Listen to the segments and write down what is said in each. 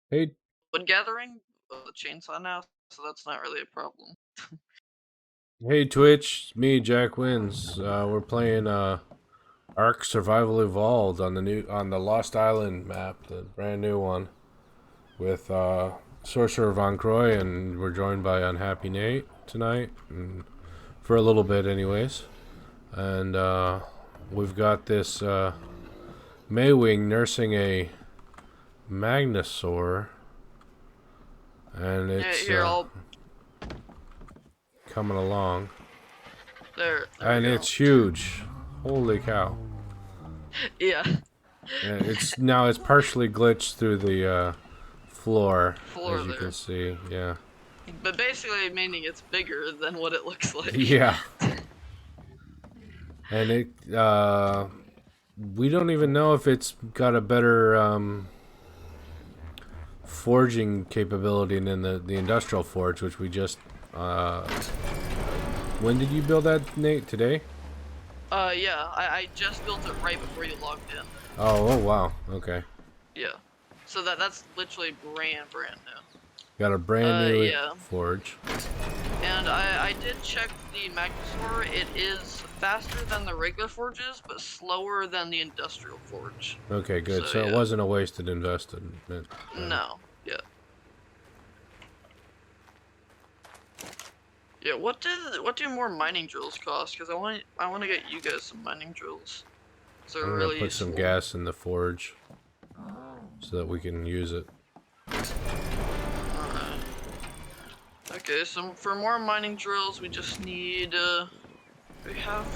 Hey, wood gathering with a chainsaw now, so that's not really a problem. hey, Twitch, me, Jack Wins. We're playing ARK Survival Evolved on the Lost Island map, the brand new one, with Sorcerer Von Croy, and we're joined by Unhappy Nate tonight, and for a little bit, anyways. And we've got this Maywing nursing a Magnosaur, and Yeah, it's here I'll coming along, there we and go. it's huge. Holy cow! Yeah, It's partially glitched through the floor, floor as you can there. see. Yeah, But basically meaning it's bigger than what it looks like. yeah, and it we don't even know if it's got a better forging capability than the industrial forge, which we just. When did you build that, Nate? Today? Yeah, I just built it right before you logged in. Oh, wow. Okay, Yeah. So that's literally brand new. got a brand new Yeah. forge. And I did check the Magnusaur. It is faster than the regular forges, but slower than the industrial forge. Okay, good. So So it yeah. wasn't a wasted investment then. No. Yeah. Yeah, what do more mining drills cost? Because I want to get you guys some mining drills. So I'm they're gonna really put some useful. gas in the forge so that we can use it. Alright. Okay, so for more mining drills, we just need we have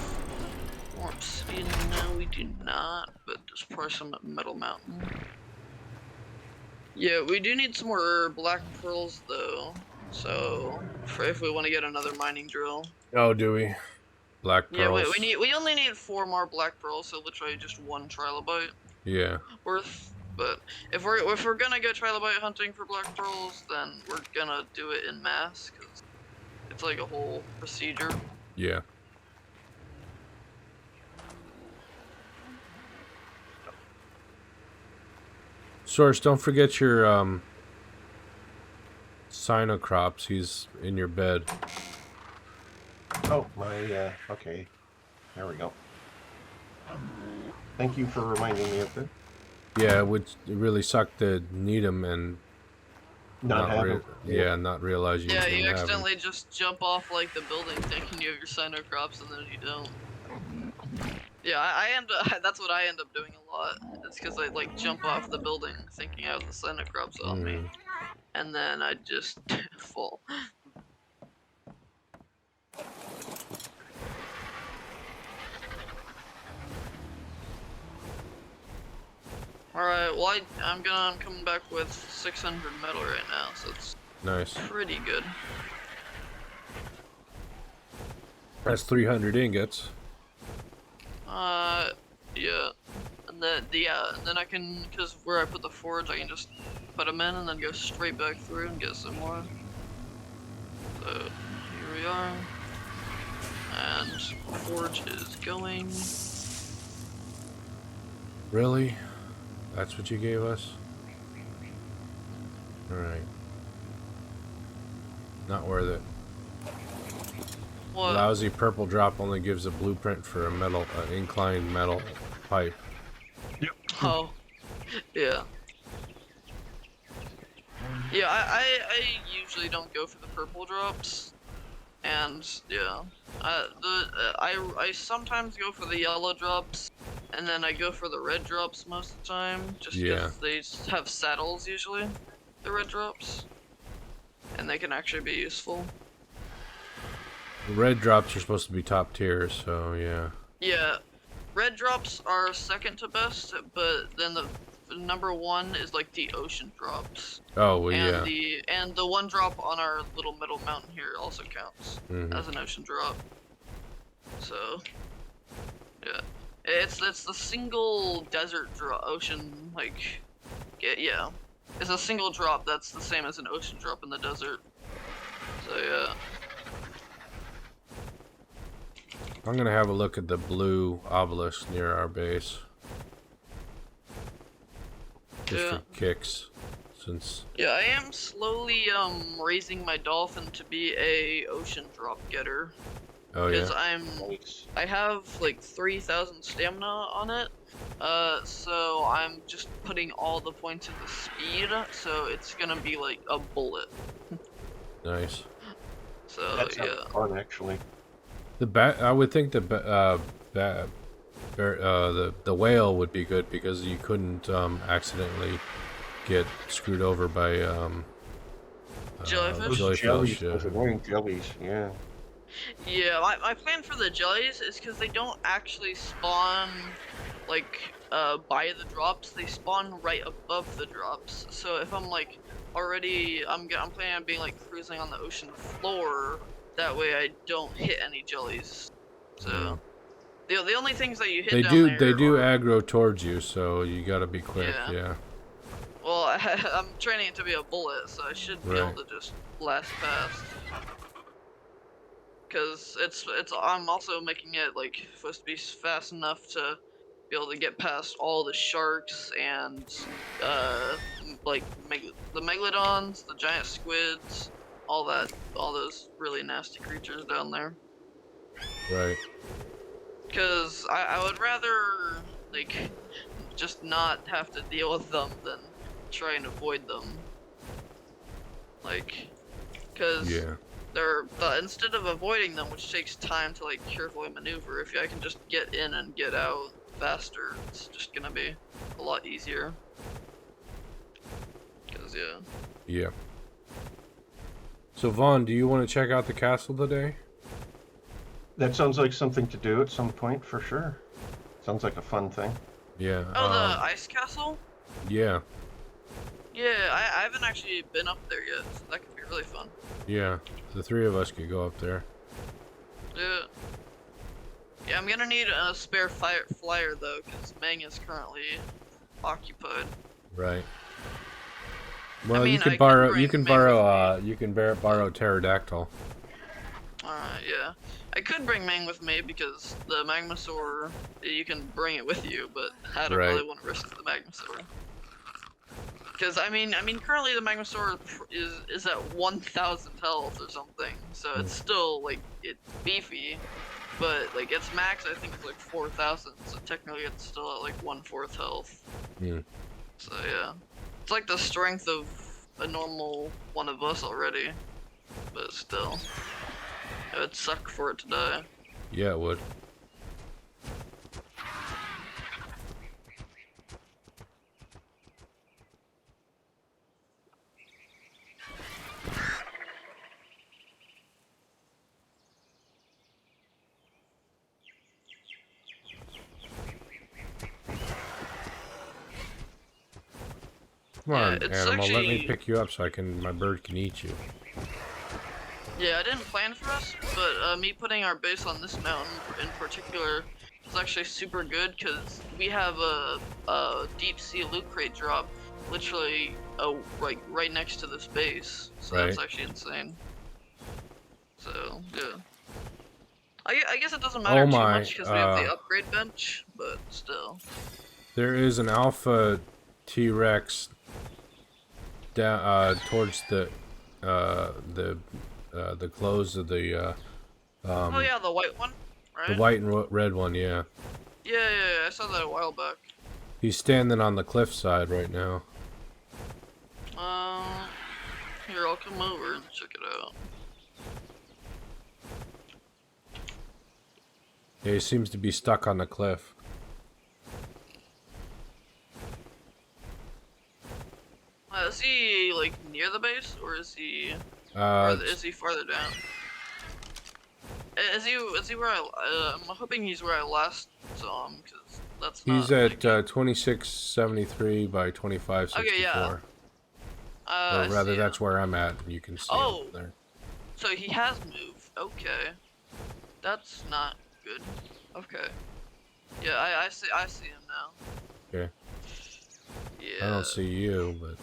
more obsidian. No, we do not. But there's probably some at Metal Mountain. Yeah, we do need some more black pearls though. So for if we want to get another mining drill. Oh, do we? Black Yeah, pearls. we only need 4 more black pearls, so literally just 1 trilobite Yeah. worth. But if we're gonna go trilobite hunting for black pearls, then we're gonna do it in mass because it's like a whole procedure. Yeah. Source, don't forget your Sinocrops. He's in your bed. Oh, okay. There we go. Thank you for reminding me of it. Yeah, it would really suck to need him and Not have him. Yeah. not realize you Yeah, you didn't have him. accidentally just jump off like the building thinking you have your sinocrops and then you don't. Yeah, I end up, that's what I end up doing a lot. It's because I like jump off the building thinking I have the sinocrops on me, Mm. and then I just fall. Alright, well I'm coming back with 600 metal right now, so it's Nice. pretty good. That's 300 ingots. Uh, yeah. And then I can, cause where I put the forge, I can just put them in and then go straight back through and get some more. So, here we are. And forge is going. Really? That's what you gave us? Alright. Not worth it. What? Lousy purple drop only gives a blueprint for an inclined metal pipe. Oh, yeah. Yeah, I usually don't go for the purple drops. And yeah, I sometimes go for the yellow drops, and then I go for the red drops most of the time, just Yeah. because they have saddles usually, the red drops, and they can actually be useful. The red drops are supposed to be top tier, so yeah. Yeah, red drops are second to best, but then the number one is like the ocean drops. Oh, well, And yeah. the one drop on our little middle mountain here also counts Mm-hmm. as an ocean drop. So yeah, it's the single desert drop ocean like yeah, it's a single drop that's the same as an ocean drop in the desert. So yeah. I'm gonna have a look at the blue obelisk near our base. Just Yeah. for kicks. since. Yeah, I am slowly raising my dolphin to be a ocean drop getter. Oh Because yeah. Nice. I have like 3,000 stamina on it. So I'm just putting all the points into speed, so it's gonna be like a bullet. Nice. So That sounds yeah. fun, actually. I would think the whale would be good because you couldn't accidentally get screwed over by Jellyfish? Those jellies, jellyfish. Yeah. those annoying jellies, yeah. Yeah, my plan for the jellies is because they don't actually spawn like by the drops, they spawn right above the drops. So if I'm like already I'm planning on being like cruising on the ocean floor, that way I don't hit any jellies. Yeah. So the only things that you hit They down do there are aggro towards you, so you gotta be quick. yeah. Yeah. Well, I'm training it to be a bullet, so I should be able Right. to just blast past. Cause I'm also making it like supposed to be fast enough to be able to get past all the sharks and like the megalodons, the giant squids, all those really nasty creatures down there. Right. Cause I would rather like just not have to deal with them than try and avoid them. Like, cause Yeah. instead of avoiding them, which takes time to like carefully maneuver, if I can just get in and get out faster, it's just gonna be a lot easier. Cause yeah. Yeah. So Vaughn, do you want to check out the castle today? That sounds like something to do at some point, for sure. Sounds like a fun thing. Yeah. Oh, the ice castle? Yeah. Yeah, I haven't actually been up there yet, so that could be really fun. Yeah. The three of us could go up there. Yeah. Yeah, I'm gonna need a spare flyer though, because Meng is currently occupied. Right. Well, I mean, you could I could borrow. bring You can Meng with borrow. me. You can borrow pterodactyl. Yeah. I could bring Meng with me because the Magmasaur, you can bring it with you, but I don't Right. really want to risk the Magmasaur. Because I mean, currently the Magmasaur is at 1,000 health or something, so it's still like it's beefy, but like its max I think is like 4,000, so technically it's still at like 1/4 health. Mm. So yeah, it's like the strength of a normal one of us already, but still. It would suck for it to die. Yeah, it would. Come Yeah, on, it's animal. Let me actually pick you up so my bird can eat you. yeah. I didn't plan for us, but me putting our base on this mountain in particular is actually super good because we have a deep sea loot crate drop, literally like right next to this base. So Right. that's actually insane. So yeah. I guess it doesn't matter Oh too my, much because we have the upgrade bench, but still. there is an alpha T-Rex down towards the close of the Oh yeah, the white one, right? the white and red one. Yeah, Yeah, I saw that a while back. he's standing on the cliff side right now. Here, I'll come over and check it out. Yeah, he seems to be stuck on the cliff. Is he like near the base, or is he is he farther down? Is he where I'm hoping he's where I last saw him, because that's not. He's at 2673 by 2564. Okay, yeah. Or I rather, see that's him. where I'm at. You can see Oh. him there. So he has moved. Okay, that's not good. Okay. Yeah, I see him now. Okay. Yeah. I don't see you, but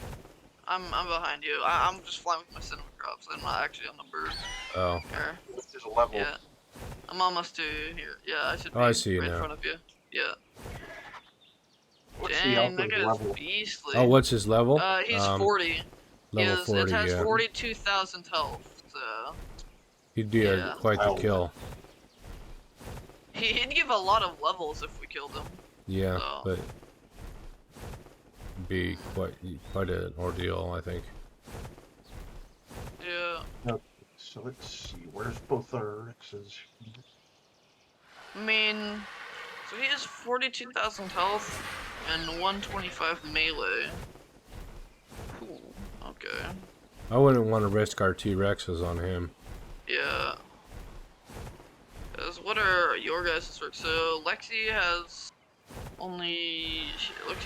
I'm behind you. I'm just flying with my cinnamon crops. I'm not actually on the bird. oh, Here. There's a level. Yeah. I'm almost to here. Yeah, I should be I see you right now. in front of you. Yeah. What's the Dang, that alpha's guy's level? beastly. Oh, what's his level? He's 40. Level It 40. has Yeah, 42,000 health, so he'd be yeah. quite the Wow. kill. He'd give a lot of levels if we killed him. Yeah, So but be quite an ordeal, I think. yeah. Okay, so let's see. Where's both our X's? I mean, so he has 42,000 health and 125 melee. Cool. Okay. I wouldn't want to risk our T-Rexes on him. Yeah. Cause what are your guys' work? So Lexi has Lexi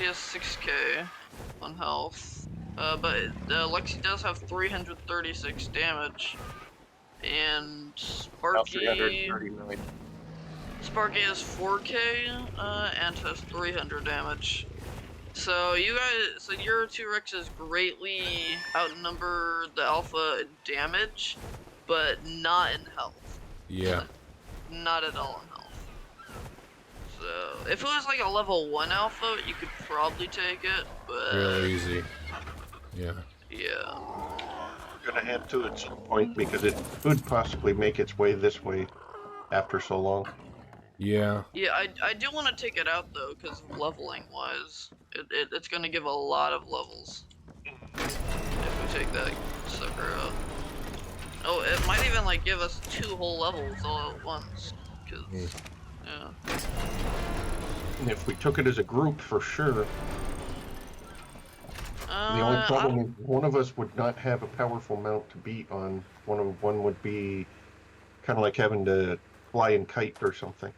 has 6k on health. But Lexi does have 336 damage, and About Sparky 339. has 4k and has 300 damage. So your two Rexes greatly outnumber the Alpha in damage, but not in health. Yeah, Not at all in health. So if it was like a level 1 Alpha, you could probably take it, real but easy. Yeah. yeah. We're gonna have to at some point because it could possibly make its way this way after so long. Yeah. Yeah, I do want to take it out though, because leveling wise, it's gonna give a lot of levels if we take that sucker out. Oh, it might even like give us 2 whole levels all at once, cause yeah. And if we took it as a group, for sure. The only problem is one of us would not have a powerful mount to beat on. One would be kind of like having to fly and kite or something.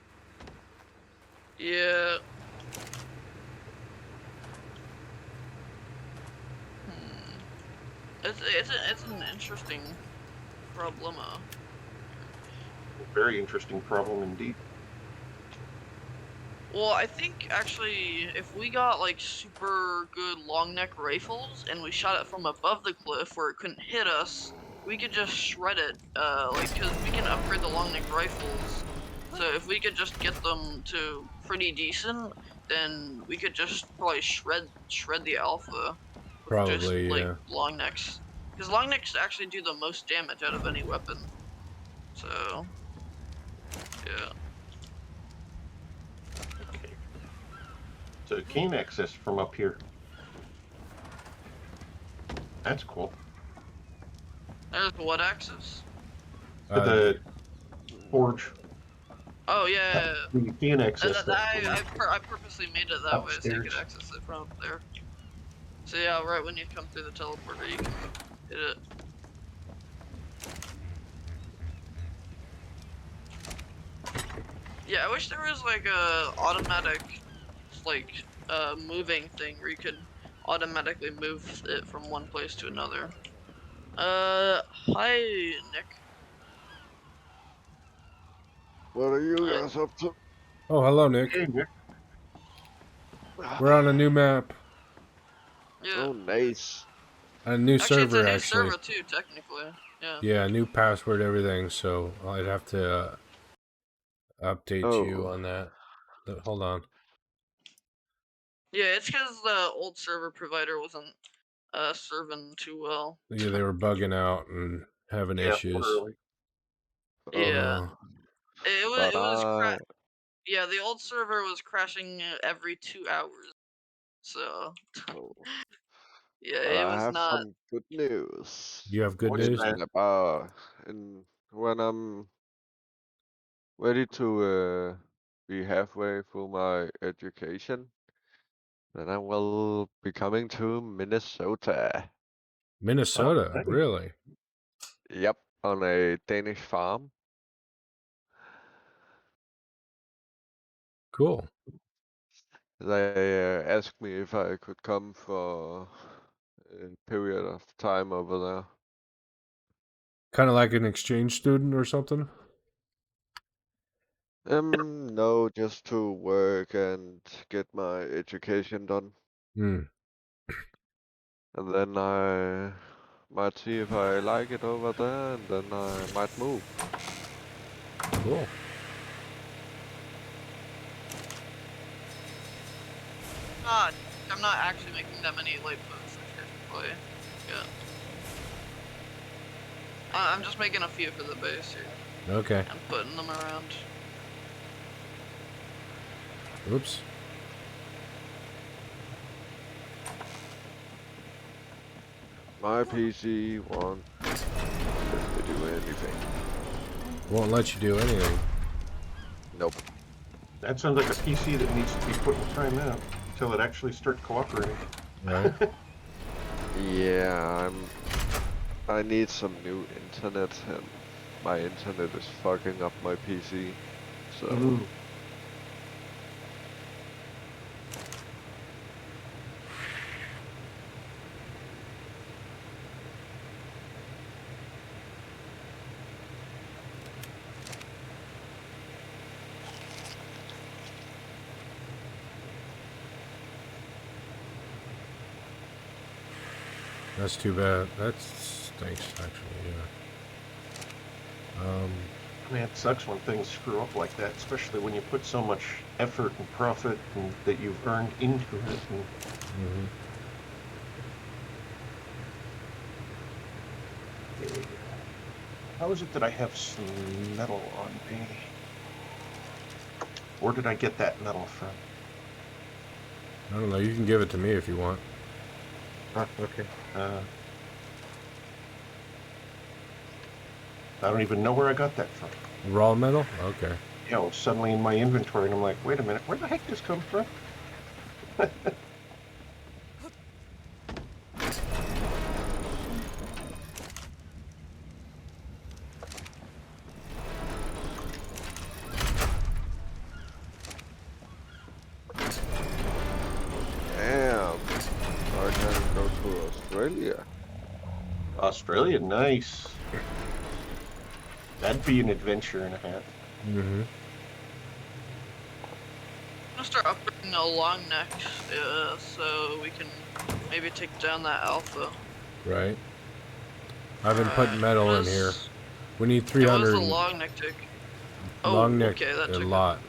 Yeah. Hmm. It's an interesting problema. Very interesting problem indeed. Well, I think actually, if we got like super good long neck rifles and we shot it from above the cliff where it couldn't hit us, we could just shred it. Cause we can upgrade the long neck rifles. So if we could just get them to pretty decent, then we could just probably shred the alpha with just Probably. like Yeah. long necks. Cause long necks actually do the most damage out of any weapon. So yeah. Okay. So it can access from up here. That's cool. There's what axis? The forge. Oh yeah. You can access that I purposely made it that way so you could upstairs. access it from up there. So yeah, right when you come through the teleporter, you can hit it. Yeah, I wish there was like a automatic, like, moving thing where you could automatically move it from one place to another. Hi, Nick. What are you Uh, guys up to? Oh, hello, Nick. Hey, Nick. We're on a new map, yeah. Oh, nice. a new Actually, it's a server, new actually. server too, technically. Yeah. Yeah, new password, everything. So I'd have to update you Oh, on that. Hold on. Yeah, it's because the old server provider wasn't serving too well. Yeah, they were bugging out and having Yeah, issues. literally. Yeah. Uh, but It was I, Yeah, the old server was crashing every 2 hours. So, oh, yeah, but it I was have not. some good news. you have good What's news? that? And when I'm ready to be halfway through my education, then I will be coming to Minnesota. Oh, Minnesota, nice. really? Yep, on a Danish farm. Cool. They asked me if I could come for a period of time over there. Kind of like an exchange student or something? No, just to work and get my education done. Hmm, And then I might see if I like it over there, and then I might move. cool. not. I'm not actually making that many light posts. Actually, yeah. I'm just making a few for the base here Okay. and putting them around. Oops. My PC won't let me do anything. Won't let you do anything. Nope. That sounds like a PC that needs to be put in timeout until it actually starts cooperating. Right. Yeah, I need some new internet, and my internet is fucking up my PC. So Ooh. That's too bad. That stinks, actually. Yeah. Man, it sucks when things screw up like that, especially when you put so much effort and profit and that you've earned into it. And Mhm. how is it that I have some metal on me? Where did I get that metal from? I don't know. You can give it to me if you want. Okay. I don't even know where I got that from. Raw metal? Okay. You know, suddenly in my inventory, and I'm like, wait a minute, where the heck this come from? damn, I can go to Australia. Australia, nice. That'd be an adventure and a half. Mm-hmm. I'm gonna start upgrading a long neck, so we can maybe take down that alpha. Right. I've been putting It metal in here. was We need it was the 300 long neck tick. long Oh, neck. okay, that A took lot.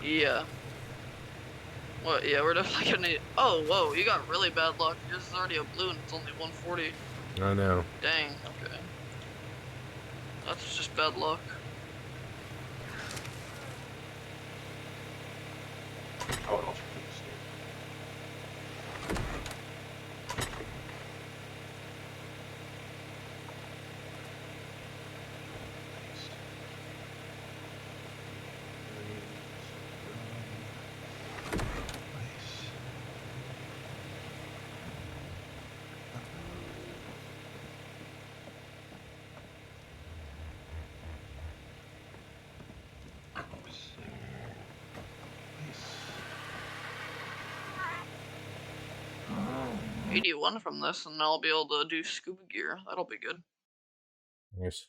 Yeah. Well, yeah, we're definitely gonna need. Oh, whoa, you got really bad luck. Yours is already a blue and it's only 140. I know. Dang. Okay. That's just bad luck. Oh, no. Oh. 81 from this, and I'll be able to do scuba gear. That'll be good. Nice.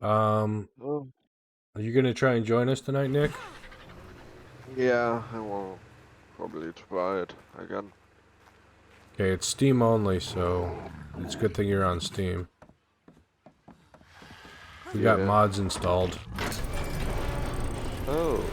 Oh, Are you gonna try and join us tonight, Nick? yeah, I will probably try it again. Okay, it's Steam only, so it's a good thing you're on Steam. We got Yeah. mods installed. Oh.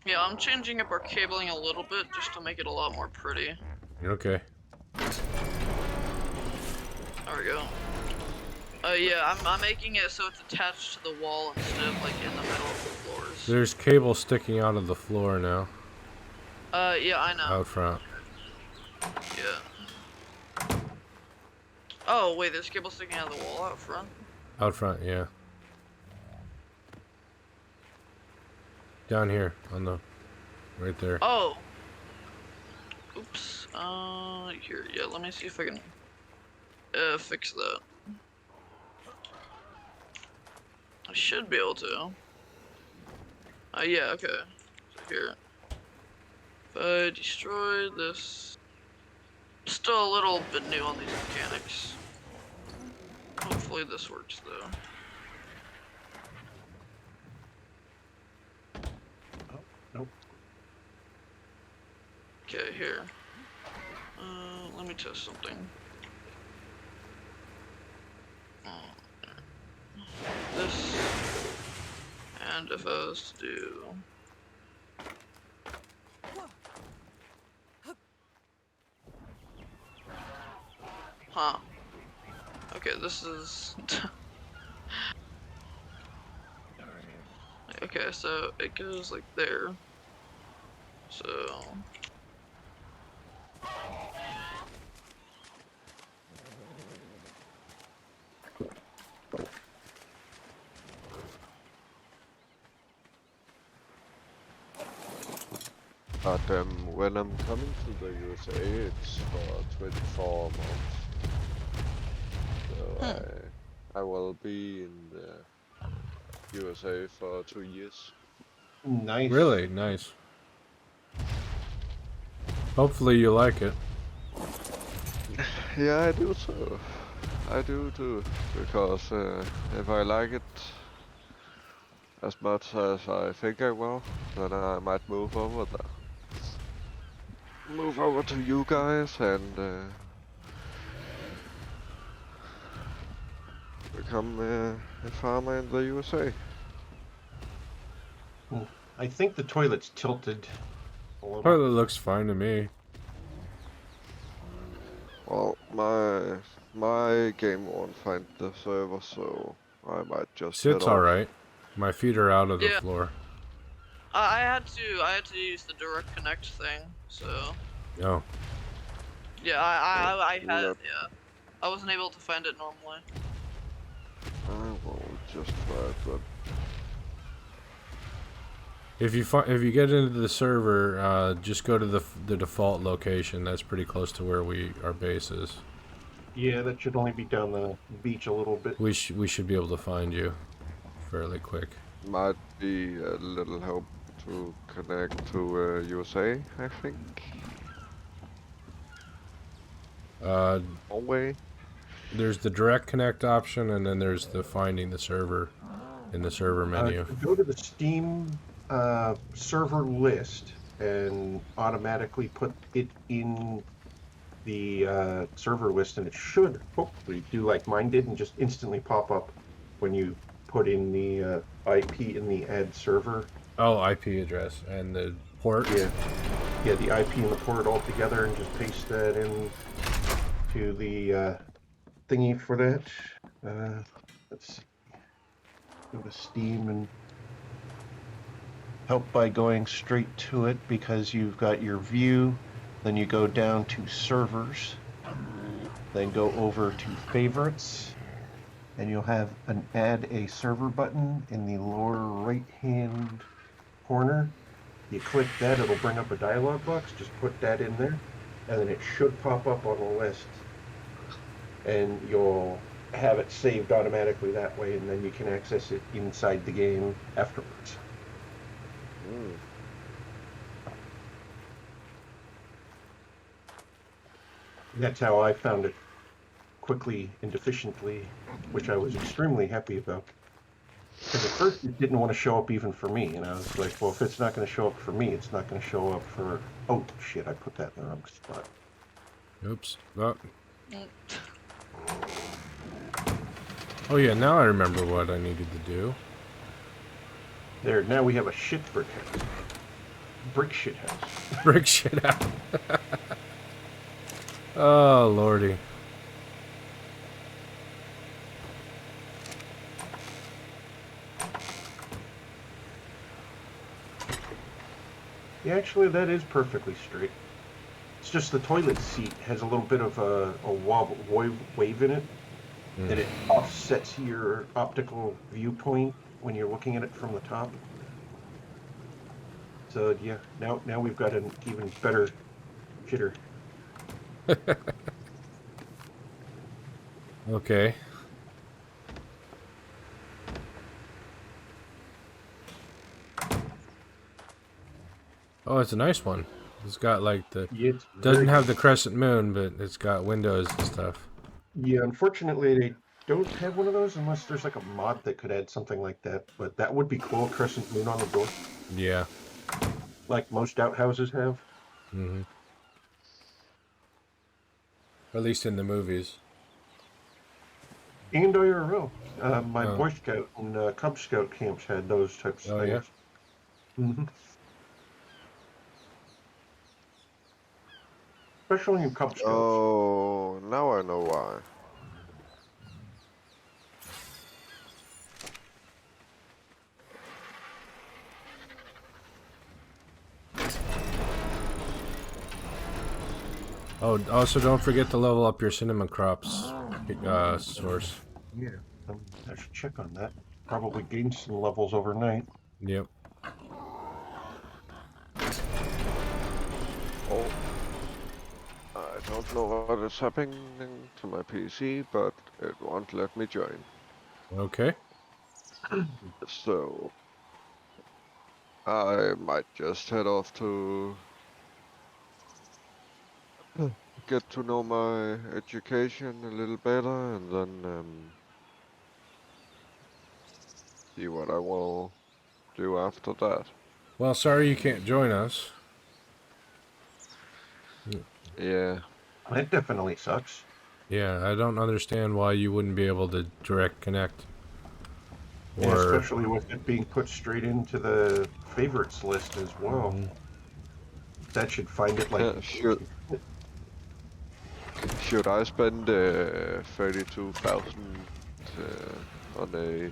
Yeah, I'm changing up our cabling a little bit just to make it a lot more pretty. Okay. There we go. Yeah, I'm making it so it's attached to the wall instead of like in the middle of the floors. There's cable sticking out of the floor now. Yeah, I know. Out front. Yeah. Oh, wait, there's cable sticking out of the wall out front? Out front, yeah. Down here on the right there. Oh! Oops. Here, yeah, let me see if I can, fix that. I should be able to. Yeah, okay. So here. If I destroy this, still a little bit new on these mechanics. Hopefully this works though. Oh, nope. Okay, here. Let me test something. This, and if I was to do. Huh. Okay, this is. Okay, so it goes like there. So. But when I'm coming to the USA, it's for 24 months. So I will be in the USA for 2 years. Nice. Really nice. Hopefully you like it. Yeah, I do too. I do too, because if I like it as much as I think I will, then I might move over there. Move over to you guys and become a farmer in the USA. I think the toilet's tilted a little. Toilet looks fine to me. Well, my game won't find the server, so I might just head Sits off. alright. My feet are out of the Yeah. floor. I had to use the direct connect thing, so. Oh. Yeah, I had, Let- yeah. I wasn't able to find it normally. I will just try it then. If you get into the server, just go to the default location. That's pretty close to where our base is. Yeah, that should only be down the beach a little bit. We should be able to find you fairly quick. Might be a little help to connect to USA, I think. Norway. There's the direct connect option, and then there's the finding the server in the server menu. Go to the Steam server list and automatically put it in the server list, and it should hopefully do like mine did and just instantly pop up when you put in the IP in the add server. Oh, IP address and the port. Yeah, the IP and the port all together, and just paste that in to the thingy for that. Let's see. Go to Steam and help by going straight to it, because you've got your view, then you go down to servers, then go over to favorites, and you'll have an add a server button in the lower right hand corner. You click that, it'll bring up a dialog box. Just put that in there, and then it should pop up on the list, and you'll have it saved automatically that way, and then you can access it inside the game afterwards. That's how I found it quickly and efficiently, which I was extremely happy about. Because at first it didn't want to show up even for me, and I was like, well, if it's not going to show up for me, it's not going to show up for... Oh, shit, I put that in the wrong spot. Oops. Oh yeah, now I remember what I needed to do. There, now we have a shit brick house. Brick shit house. Brick shit out. Oh lordy. Yeah, actually, that is perfectly straight. It's just the toilet seat has a little bit of a wobble, wave in it, that it offsets your optical viewpoint when you're looking at it from the top. So yeah, now we've got an even better shitter. Okay. Oh, it's a nice one. It's got like the It's doesn't very have the good. crescent moon, but it's got windows and stuff. Yeah, unfortunately, they don't have one of those unless there's like a mod that could add something like that. But that would be cool. Crescent moon on the door, Yeah. like most outhouses have. Hmm. At least in the movies. And IRL. My Oh. Boy Scout and Cub Scout camps had those types of Oh yeah. things. Hmm. Especially in Cub Scouts. Oh, now I know why. Oh, also don't forget to level up your cinnamon crops source. Yeah, I should check on that. Probably gain some levels overnight. Yep. Oh, I don't know what is happening to my PC, but it won't let me join. Okay. So I might just head off to get to know my education a little better, and then see what I will do after that. Well, sorry you can't join us. Yeah, That definitely sucks. Yeah, I don't understand why you wouldn't be able to direct connect. Yeah, Or especially with it being put straight into the favorites list as well. Mhm. That should find it like should I spend 32,000 on a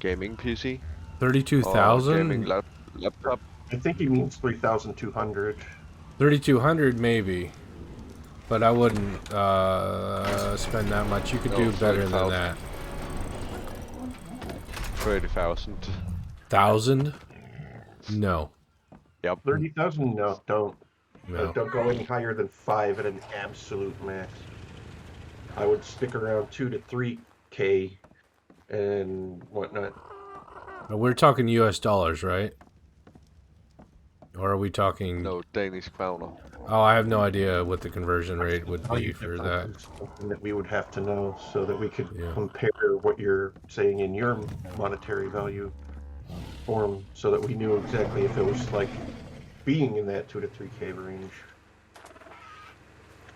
gaming PC or gaming 32,000? laptop? I think he means 3,200. 3,200 maybe. But I wouldn't spend that much. You could No, do better than 30,000. that. 30,000. 1,000? No. Yep. 30,000? No, don't. No. Don't go any higher than 5 at an absolute max. I would stick around 2 to 3K and whatnot. We're talking US dollars, right? Or are we talking... No, Danish kroner. Oh, I have no idea what the conversion rate would be Value for difference that. is something that we would have to know so that we could Yeah. compare what you're saying in your monetary value form so that we knew exactly if it was like being in that 2 to 3K range.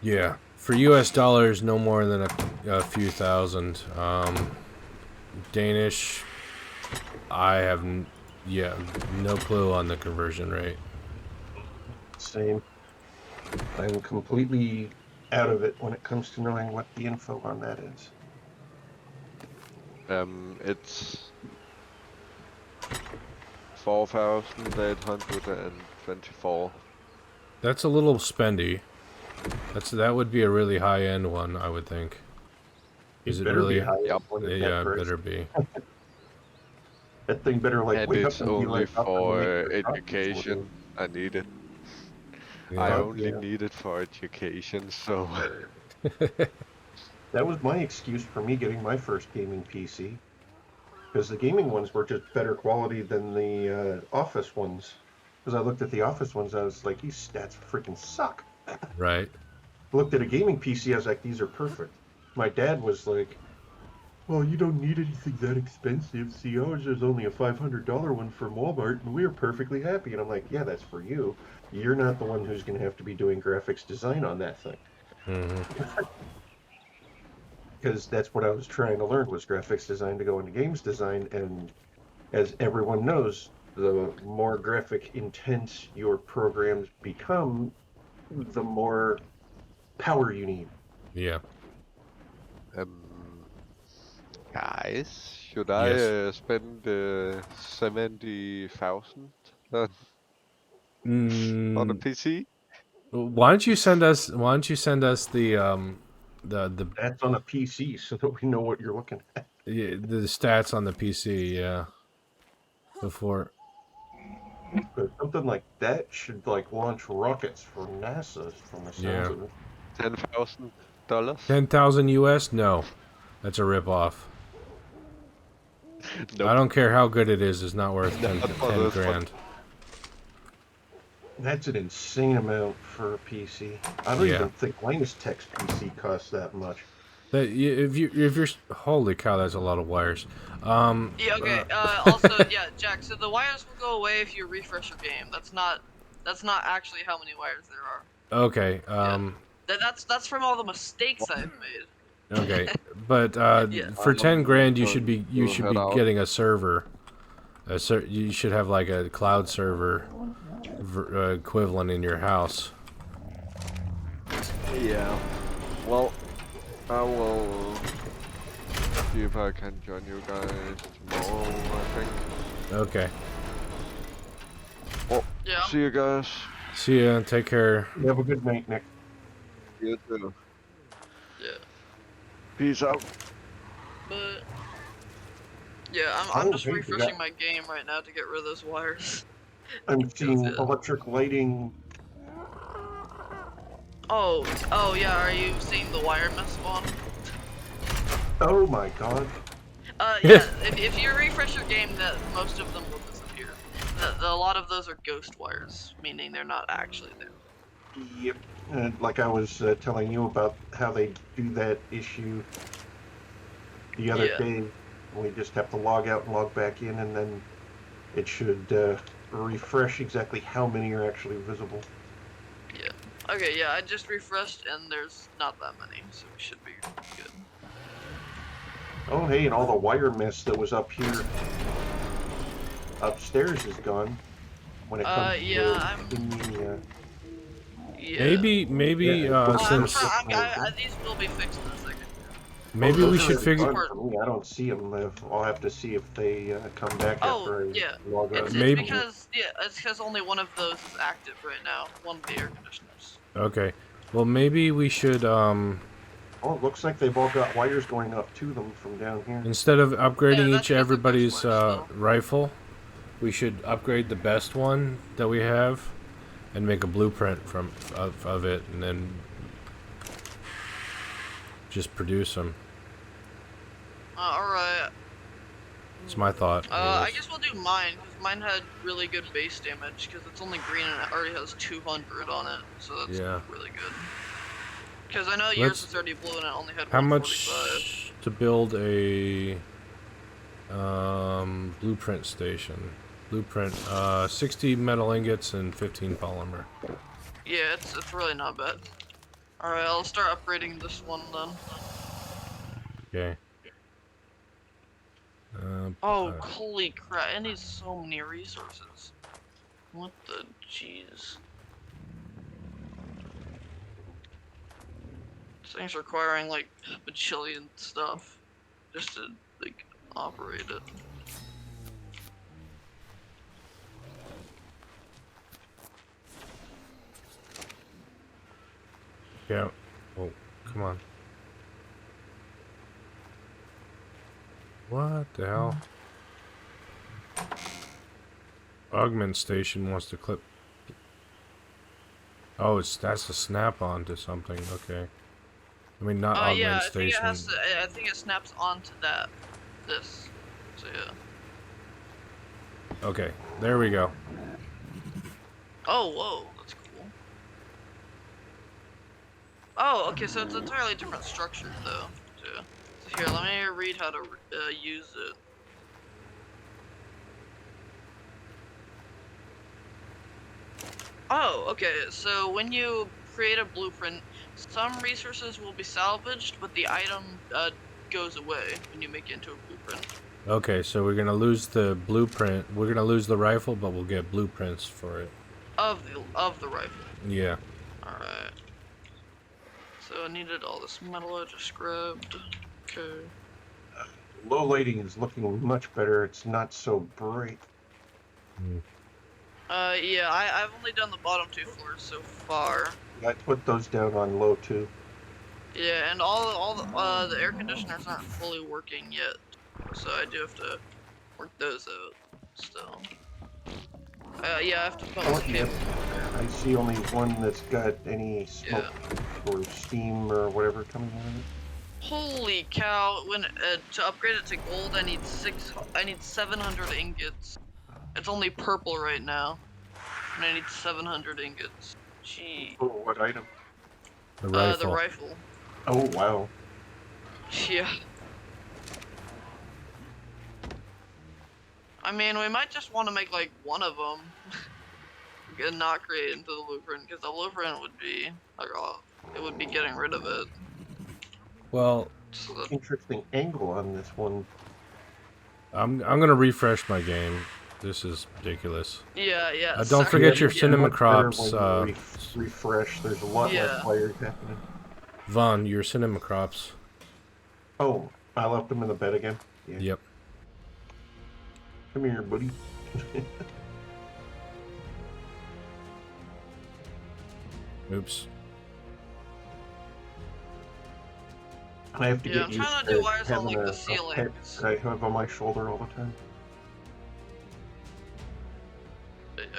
Yeah. For US dollars, no more than a few thousand. Danish, I have, yeah, no clue on the conversion rate. Same. I'm completely out of it when it comes to knowing what the info on that is. It's 4,824. That's a little spendy. That would be a really high end one, I would think. Is It it better be really? high Yep. when it's that Yeah, it price. better be. That thing better like And wake up it's and be only like up and make for your coffee for you. education. I need it. I Yeah. only Yeah. need it for education, so That was my excuse for me getting my first gaming PC. Because the gaming ones were just better quality than the Office ones. Because I looked at the Office ones, I was like, these stats freaking suck. Right. Looked at a gaming PC, I was like, these are perfect. My dad was like, well, you don't need anything that expensive. See, ours is only a $500 one from Walmart, and we're perfectly happy. And I'm like, yeah, that's for you. You're not the one who's going to have to be doing graphics design on that thing. Hmm. Because that's what I was trying to learn was graphics design to go into games design. And as everyone knows, the more graphic intense your programs become, the more power you need. Yeah. um, guys, should Yes. I spend 70,000 on a Mm, PC? why don't you send us? Why don't you send us the That's on a PC so that we know what you're looking at. the stats on the PC? Yeah. Before. But something like that should like launch rockets for NASA from the sounds Yeah. of it. $10,000? 10,000 US? No, that's a rip off. I Nope. don't care how good it is. It's not worth Not for 10 this one. grand. That's an insane amount for a PC. I don't Yeah. even think Linus Tech's PC costs that much. If you're holy cow, that's a lot of wires. Yeah, okay. Also, yeah, Jack. So the wires will go away if you refresh your game. That's not actually how many wires there are. Okay. That's from all the mistakes I've made. Okay. But Yeah. for 10 grand, you should going be to head out. getting a server. You should have like a cloud server equivalent in your house. Yeah. Well, I will see if I can join you guys tomorrow, I think. Okay. Well, Yeah. see you guys. See ya. Take care. You have a good night, Nick. You too. Yeah. Peace out. But yeah, I'm Oh, just hey, refreshing my game right now to get rid of those wires. I'm seeing Yeah. electric lighting. Oh yeah. Are you seeing the wire mess spawn? Oh my god. Yeah. if you refresh your game, that most of them will disappear. A lot of those are ghost wires, meaning they're not actually there. Yep. Like I was telling you about how they do that issue the other Yeah. day. We just have to log out and log back in, and then it should refresh exactly how many are actually visible. Yeah. Okay, yeah, I just refreshed and there's not that many, so we should be good. Oh, hey, and all the wire mess that was up here upstairs is gone. When it comes yeah, to the, yeah. Maybe Yeah, since These will be fixed in a second. maybe those we are should already figure. gone for me. I don't see them. I'll have to see if they come back after I Yeah. log out. It's Maybe- because only one of those is active right now. One of the air conditioners. Okay. Well, maybe we should Oh, it looks like they've all got wires going up to them from down here. instead of upgrading Yeah, that's everybody's because they're ghost wires, rifle, we should upgrade the best one that we have and make a blueprint of it, and then just produce them. Alright. It's my thought. I guess we'll do mine, because mine had really good base damage, because it's only green and it already has 200 on it, so that's Yeah. really good. Because I know yours is already blue and it only had How 145. much to build a blueprint station? Blueprint, 60 metal ingots and 15 polymer. Yeah, it's really not bad. Alright, I'll start upgrading this one then. Okay. Oh, holy crap, it needs so many resources. What the jeez. This thing's requiring like a bajillion stuff just to like operate it. Yeah. Oh, come on. What the hell? Augment station wants to clip. Oh, that's a snap-on to something. Okay. I mean, not augment Yeah, station. I think it snaps onto this. So yeah. Okay, there we go. Oh, whoa, that's cool. Oh, okay, so it's an entirely different structure though. Too. So here, let me read how to use it. Oh, okay, so when you create a blueprint, some resources will be salvaged, but the item goes away when you make it into a blueprint. Okay, so we're gonna lose the blueprint. We're gonna lose the rifle, but we'll get blueprints for it. Of the rifle. Yeah. Alright. So I needed all this metal I just grabbed. Okay. Low lighting is looking much better. It's not so bright. Yeah, I've only done the bottom 2 floors so far. I put those down on low too. Yeah, and all the air conditioners aren't fully working yet, so I do have to work those out still. Yeah, I have to put some Yep. cables over there. I see only one that's got any smoke or steam or whatever coming out of it. Holy cow! When to upgrade it to gold, I need 700 ingots. It's only purple right now. And I need 700 ingots. Gee. Oh, what item? The rifle. The rifle. Oh, wow. Yeah. I mean, we might just want to make like one of them and not create into the blueprint, because the blueprint would be like, it would be getting rid of it. Well, So that, Interesting angle on this one. I'm gonna refresh my game. This is ridiculous. yeah, Don't forget your Yeah, cinema much better crops. when you refresh. There's a lot less Yeah. layers happening. Vaughn, your cinema crops. Oh, I left them in the bed again. Yeah. Yep. Come here, buddy. Oops. I have to Yeah, get I'm used trying to do wires on having like the a pet ceilings. that I have on my shoulder all the time.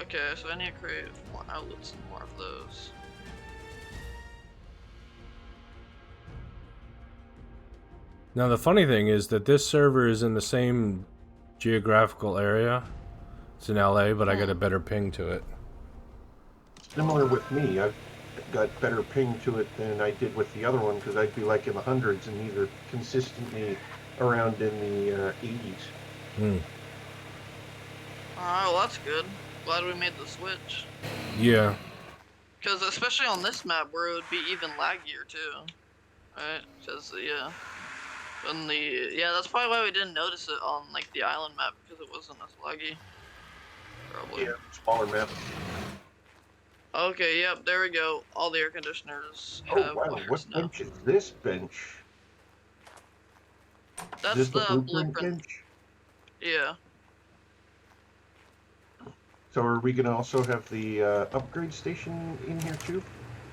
Okay, so I need to create more outlets and more of those. Now the funny thing is that this server is in the same geographical area. It's in LA, but I got a better ping to it. Similar with me, I've got better ping to it than I did with the other one because I'd be like in the hundreds, and these are consistently around in the 80s. Hmm. Alright, well that's good. Glad we made the switch. Yeah. Because especially on this map where it would be even laggier too. Right? Because, yeah. That's probably why we didn't notice it on like the island map, because it wasn't as laggy. Probably. Yeah, smaller map. Okay, yep, there we go. All the air conditioners Oh have wow, wires what now. bench is this bench? That's Is this the the blueprint. bench? Yeah. So are we going to also have the upgrade station in here too?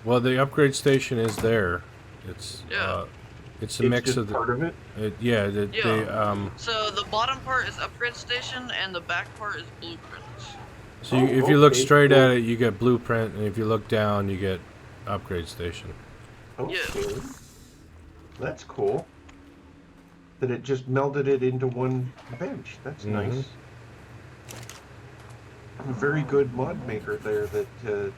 Well, the upgrade station is there. It's Yeah. it's a mix just of the. part of it. Yeah. Yeah. So the bottom part is upgrade station, and the back part is blueprints. So Oh, if you look okay, straight cool. at it, you get blueprint, and if you look down, you get upgrade station. Okay. Yeah. That's cool. That it just melded it into one bench. That's nice. A very good mod maker there that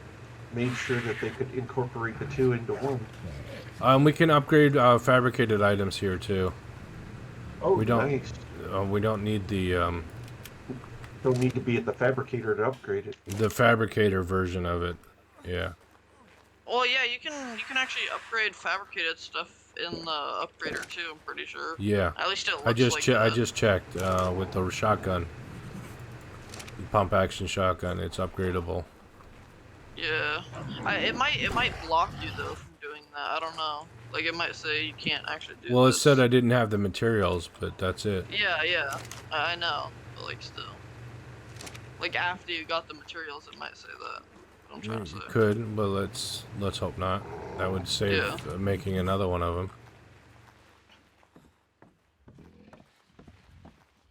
made sure that they could incorporate the two into one. We can upgrade fabricated items here too. Oh, We don't- nice. We don't need the Don't need to be at the fabricator to upgrade it. fabricator version of it. Yeah. Well, yeah, you can actually upgrade fabricated stuff in the upgrader too. I'm pretty sure. Yeah. At least it looks I just like I that. just checked with the shotgun, pump action shotgun. It's upgradable. Yeah. It might block you though from doing that. I don't know. Like it might say you can't actually do. Well, it this. said I didn't have the materials, but that's it. Yeah. I know, but like still. Like after you got the materials, it might say that. What I'm trying to say. Could, but let's hope not. That would save Yeah. making another one of them.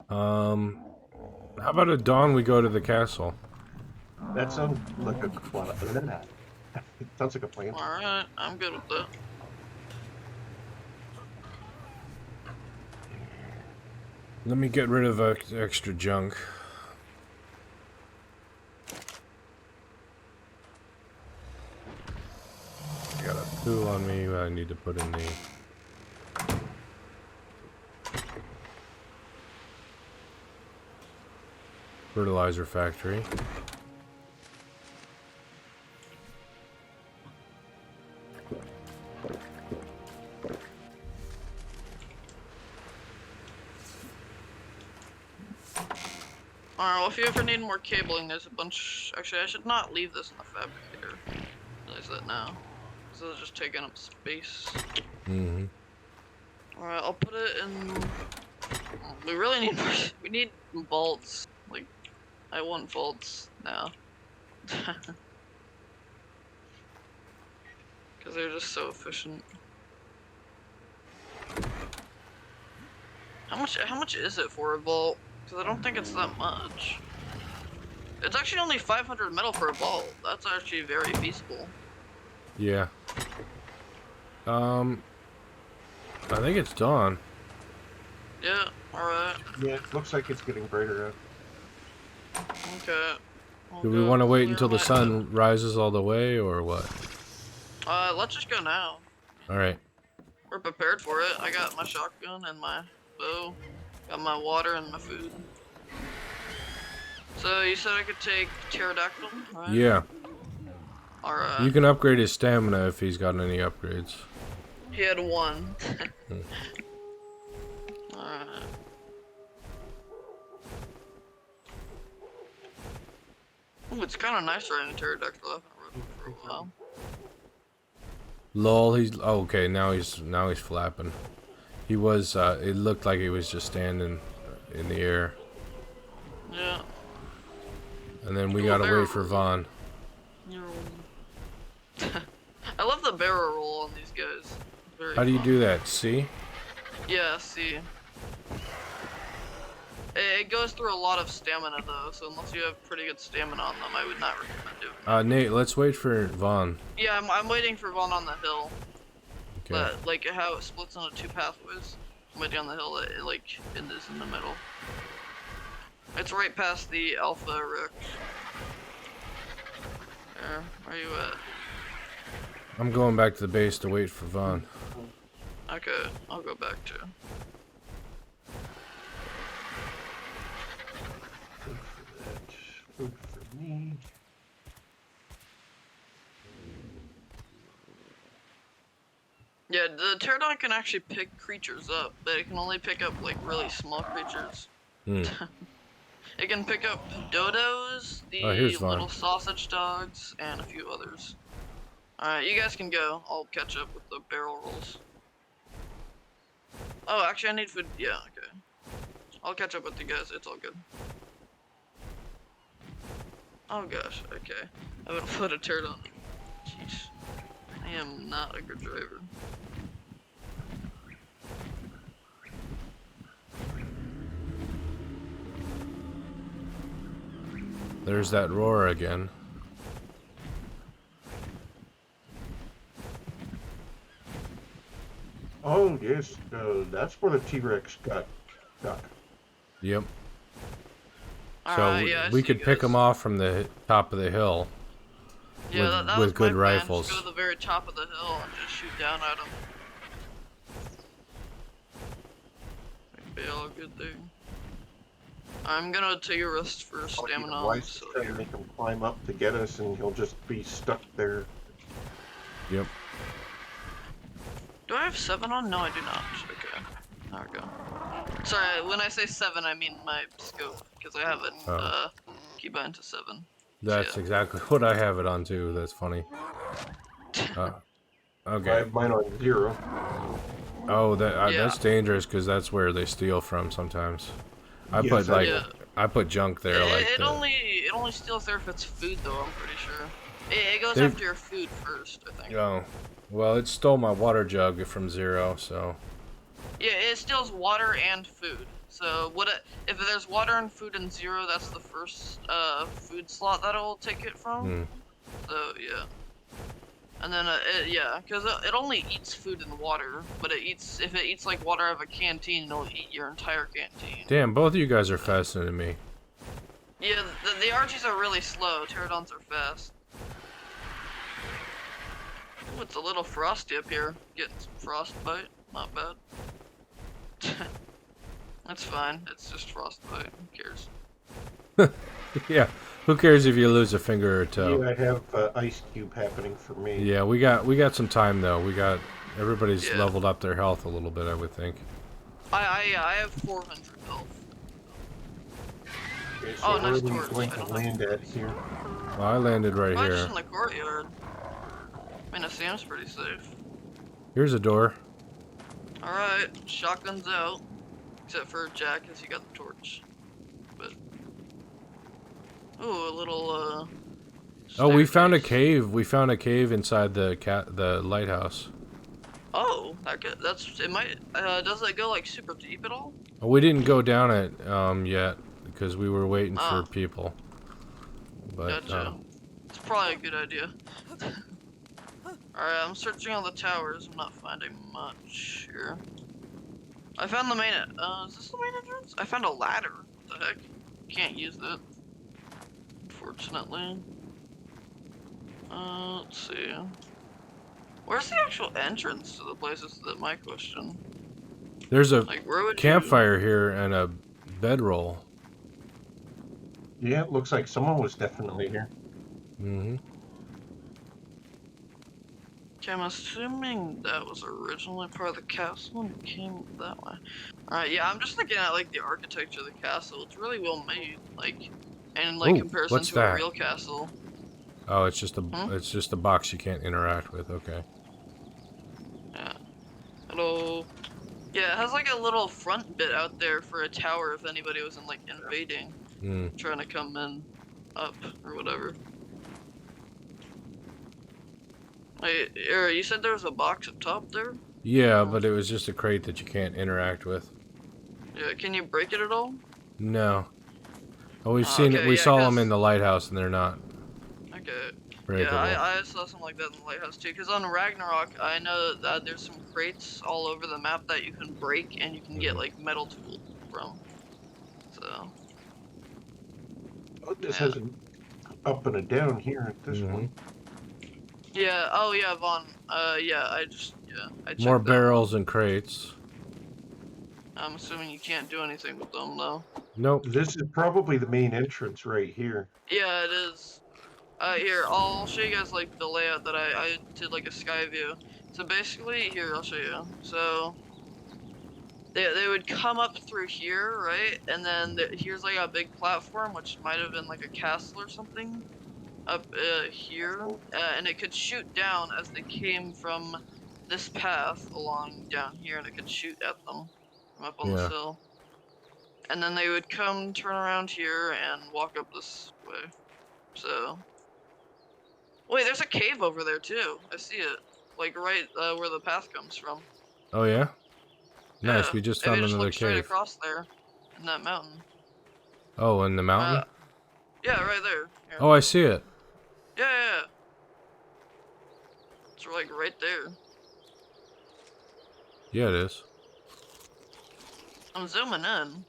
How about at dawn we go to the castle? That sounds like a plan. Sounds like a plan. All right, I'm good with that. Let me get rid of extra junk. I got a tool on me I need to put in the... fertilizer factory. Alright, well if you ever need more cabling, there's a bunch... Actually, I should not leave this in the fabricator. Realize that now. Because it's just taking up space. Mm-hmm. Alright, I'll put it in... We really need... We need vaults. Like, I want vaults now. Because they're just so efficient. How much is it for a vault? Because I don't think it's that much. It's actually only 500 metal for a vault. That's actually very feasible. Yeah. I think it's dawn. Yeah, alright. Yeah, it looks like it's getting brighter out. Okay. We'll Do we go want to wait clear until the my- sun rises all the way, or what? Let's just go now. All right. We're prepared for it. I got my shotgun and my bow. Got my water and my food. So you said I could take pterodactyl, right? Yeah. Alright. You can upgrade his stamina if he's got any upgrades. He had one. Alright. Ooh, it's kind of nice riding a pterodactyl. I haven't ridden for a while. Lol, he's okay. Now he's flapping. He was. It looked like he was just standing in the air. Yeah. And then we Cool gotta barrel wait for roll. Vaughn. I love the barrel roll on these guys. Very How do you fun. do that? See? Yeah, see. It goes through a lot of stamina though, so unless you have pretty good stamina on them, I would not recommend doing it. Nate, let's wait for Vaughn. Yeah, I'm waiting for Vaughn on the hill. Okay. But, like how it splits into two pathways. I'm waiting on the hill, it like it is in the middle. It's right past the Alpha Rex. Where are you at? I'm going back to the base to wait for Vaughn. Okay, I'll go back too. Food for me. Yeah, the pterodon can actually pick creatures up, but it can only pick up like really small creatures. Hmm. It can pick up dodos, the Oh, here's Vaughn. little sausage dogs, and a few others. Alright, you guys can go. I'll catch up with the barrel rolls. Oh, actually I need food. Yeah, okay. I'll catch up with you guys. It's all good. Oh gosh, okay. I would put a pterodon. Jeez. I am not a good driver. There's that roar again. Oh yes, that's where the T-Rex got stuck. Yep. So Alright, yeah, I we see could you pick guys. them off from the top of the hill. Yeah, with- that with was good my plan. rifles. Just go to the very top of the hill and just shoot down at them. Be all good there. I'm gonna take a rest for stamina. Why is So trying to make him climb up to get us, and he'll just be stuck there. Yep. do I have 7 on? No, I do not. Okay, there we go. Sorry, when I say 7, I mean my scope because I have it Oh. keybind to 7. That's Yeah. exactly what I have it on too. That's funny. I Okay. have mine on 0. Oh, Yeah. that's dangerous because that's where they steal from sometimes. I Yes, put like Yeah. I put junk there like it the, only steals there if it's food though. I'm pretty sure. It goes They- after your food first, I think. Oh, well, it stole my water jug from 0. So Yeah, it steals water and food. So if there's water and food in 0, that's the first food slot that it'll take it from. hmm. So yeah. And then yeah, because it only eats food and water, but if it eats like water out of a canteen, it'll eat your entire canteen. Damn, both of you guys are faster than me. Yeah, the Archies are really slow. Pterodons are fast. Ooh, it's a little frosty up here. Getting some frostbite. Not bad. That's fine. It's just frostbite. Who cares? Yeah. Who cares if you lose a finger or toe? Yeah, I have ice cube happening for me. Yeah, we got some time though. Everybody's Yeah. leveled up their health a little bit, I would think. I have 400 health. Okay, so Oh, where nice are we torch. going I to don't land at here? Well, I landed right Probably just here. in the courtyard. I mean, it seems pretty safe. Here's a door. Alright, shotgun's out. Except for Jack, as he got the torch. But. Ooh, a little, Oh, we found a staircase. cave. We found a cave inside the lighthouse. Oh, it might, does it go, like, super deep at all? We didn't go down it yet because we were waiting Oh. for people. But Gotcha. It's probably a good idea. Alright, I'm searching on the towers. I'm not finding much here. I found the main, is this the main entrance? I found a ladder. What the heck? Can't use that. unfortunately. Let's see. Where's the actual entrance to the place is my question. There's a Like, where would you... campfire here and a bedroll. Yeah, it looks like someone was definitely here. Mm-hmm. Okay, I'm assuming that was originally part of the castle and came that way. Alright, yeah, I'm just looking at, like, the architecture of the castle. It's really well made, like, in, like, Ooh, comparison what's to a that? real castle. Oh, it's just Hmm? a box you can't interact with. Okay. Yeah. Hello. Yeah, it has, like, a little front bit out there for a tower if anybody was in, like, invading, Hmm. trying to come in, up, or whatever. Wait, you said there was a box up top there? Yeah, Oh. but it was just a crate that you can't interact with. Yeah, can you break it at all? No. Oh, we've seen it. Okay, We yeah, saw them in cause... the lighthouse, and they're not Okay. Yeah, breakable. I saw something like that in the lighthouse too. Because on Ragnarok, I know that there's some crates all over the map that you can break and you can get Mm-hmm. like metal tools from. So Oh, this yeah, has an up and a down here at this Mm-hmm. one. yeah. Oh yeah, Vaughn. Yeah, I More checked that one. barrels and crates. I'm assuming you can't do anything with them though. Nope. This is probably the main entrance right here. Yeah, it is. Here, I'll show you guys like the layout that I did like a sky view. So basically, here I'll show you. So they would come up through here, right? And then here's like a big platform, which might have been like a castle or something up here, and it could shoot down as they came from this path along down here, and it could shoot at them from up on this Yeah. hill. And then they would come, turn around here, and walk up this way. So, wait, there's a cave over there too. I see it, like right where the path comes from. Oh yeah. Nice. Yeah, We just if you found just another look straight cave. across there, in that mountain. Oh, in the mountain. Yeah, right there. Here. Oh, I see it. Yeah, yeah, yeah. It's like right there. Yeah, it is. I'm zooming in.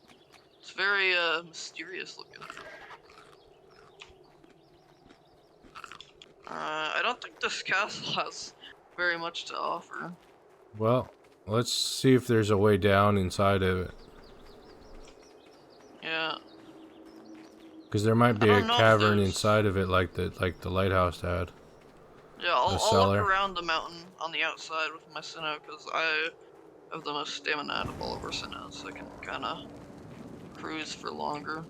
It's very mysterious looking. I don't think this castle has very much to offer. Well, let's see if there's a way down inside of it. Yeah. Because there might I be a don't know if cavern there's... inside of it, like the lighthouse had. Yeah, A I'll look cellar. around the mountain on the outside with my Sinnoh, because I have the most stamina out of all of our Sinnohs, so I can kind of cruise for longer.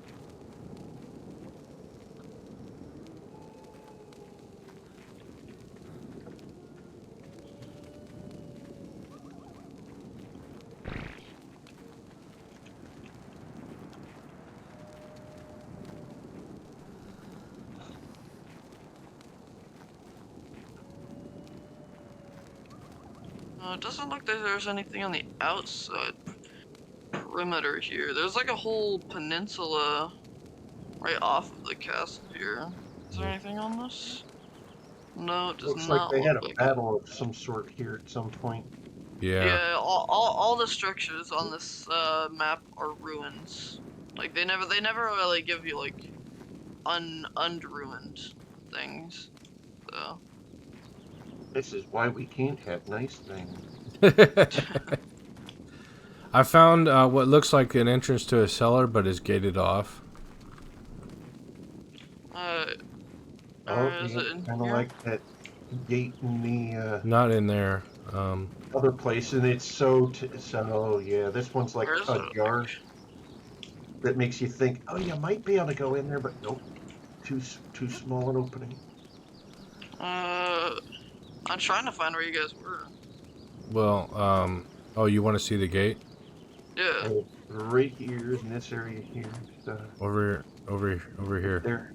It doesn't look like there's anything on the outside perimeter here. There's like a whole peninsula right off of the castle here. Is there anything on this? No, it does Looks like not they look had a like it. battle of some sort here at some point. Yeah. Yeah, all the structures on this map are ruins. Like they never really give you like unruined things. So This is why we can't have nice things. I found what looks like an entrance to a cellar, but is gated off. Oh, is yeah, it in kind of here? like that gate in the Not in there. other place, and it's so yeah. This one's like Where is a it? jar that makes you think, oh, you might be able to go in there, but nope, too small an opening. I'm trying to find where you guys were. Well, oh, you want to see the gate? Yeah. And right here in this area here, Over here, there.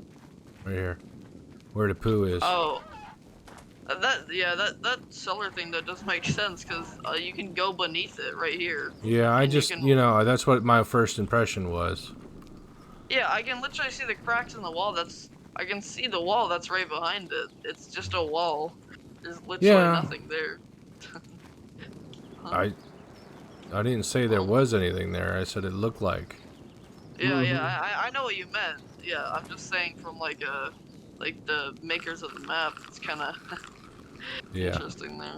right here, where the poo is. Oh. That cellar thing that does make sense because you can go beneath it right here. Yeah, I And just, you can, that's what my first impression was. yeah, I can literally see the cracks in the wall. I can see the wall that's right behind it. It's just a wall. There's literally Yeah. nothing there. Huh? I didn't say there Well, was anything there. I said it looked like. Yeah, yeah, I know what you meant. Yeah, I'm just saying from like the makers of the map, it's kind of Yeah. interesting there.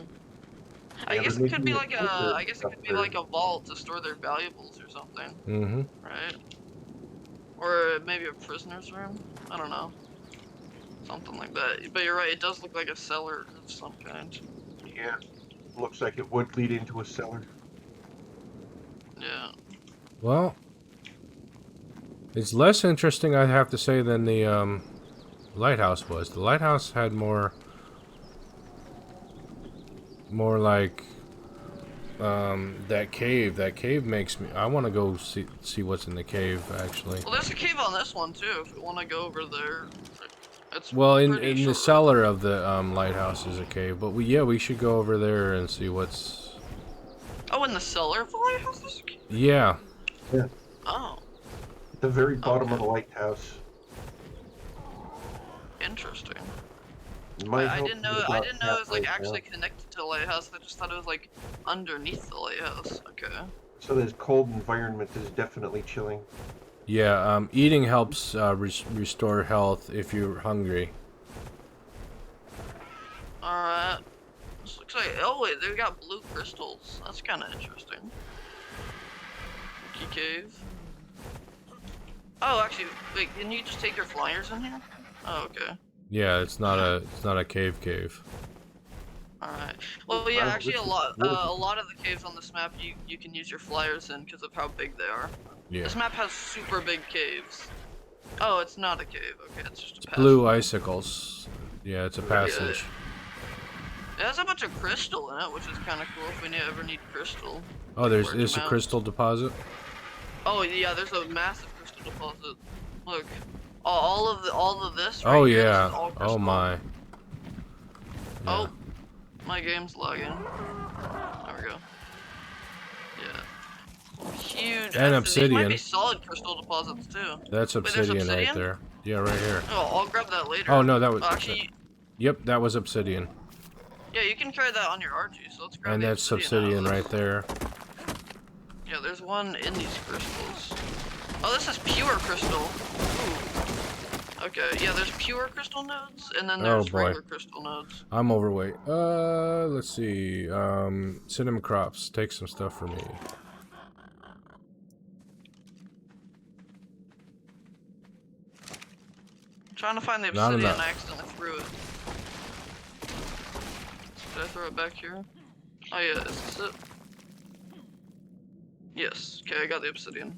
I Yeah, they're guess it could making be it like quicker I guess it up could be there. like a vault to store their valuables or something, Mm-hmm. right? Or maybe a prisoner's room. I don't know, something like that. But you're right, it does look like a cellar of some kind. Yeah, looks like it would lead into a cellar. Yeah. Well, it's less interesting, I have to say, than the lighthouse was. The lighthouse had more like that cave. That cave makes me. I want to go see what's in the cave actually. Well, there's a cave on this one too. If you want to go over there, it's Well, pretty in the short. cellar of the lighthouse is a cave, but we should go over there and see what's. Oh, in the cellar of the lighthouse, there's a cave. Yeah. Yeah, Oh, at the very bottom of okay. the lighthouse. Interesting. It might I help didn't you know. to I not didn't know tap it was like right now. actually connected to the lighthouse. I just thought it was like underneath the lighthouse. Okay. So this cold environment is definitely chilling. Yeah. Eating helps restore health if you're hungry. All right. This looks like. Oh wait, they've got blue crystals. That's kind of interesting. Key cave. Oh, actually, wait. Can you just take your flyers in here? Oh, okay. Yeah, it's not a cave. Alright. Well, yeah, Wow, actually, this a is lot beautiful. of the caves on this map you can use your flyers in because of how big they are. Yeah. This map has super big caves. Oh, it's not a cave. Okay, it's just a passage. Blue icicles. Yeah, it's a Yeah. passage. It has a bunch of crystal in it, which is kind of cool if we ever need crystal. Oh, Work there's them a out. crystal deposit. Oh yeah, there's a massive crystal deposit. Look, all of this. Right Oh here, this is yeah. all Oh crystal. my. Yeah. Oh, my game's lagging. There we go. Yeah. Huge. And These might obsidian. be solid crystal deposits too. That's Wait, there's obsidian right obsidian? there. Yeah, right here. Oh, I'll grab that later. Oh no, that was. Actually, Yep, that was obsidian. yeah, you can carry that on your RG. So let's grab And the that's obsidian obsidian out of right there. Yeah, there's one in these crystals. Oh, this is pure crystal. Ooh. Okay, yeah, there's pure crystal nodes, and then there's boy. regular crystal nodes. I'm overweight. Let's see. Cinnamon crops. Take some stuff for me. I'm trying to find the Not obsidian, enough. I accidentally threw it. Did I throw it back here? Oh yeah, is this it? Yes, okay, I got the obsidian.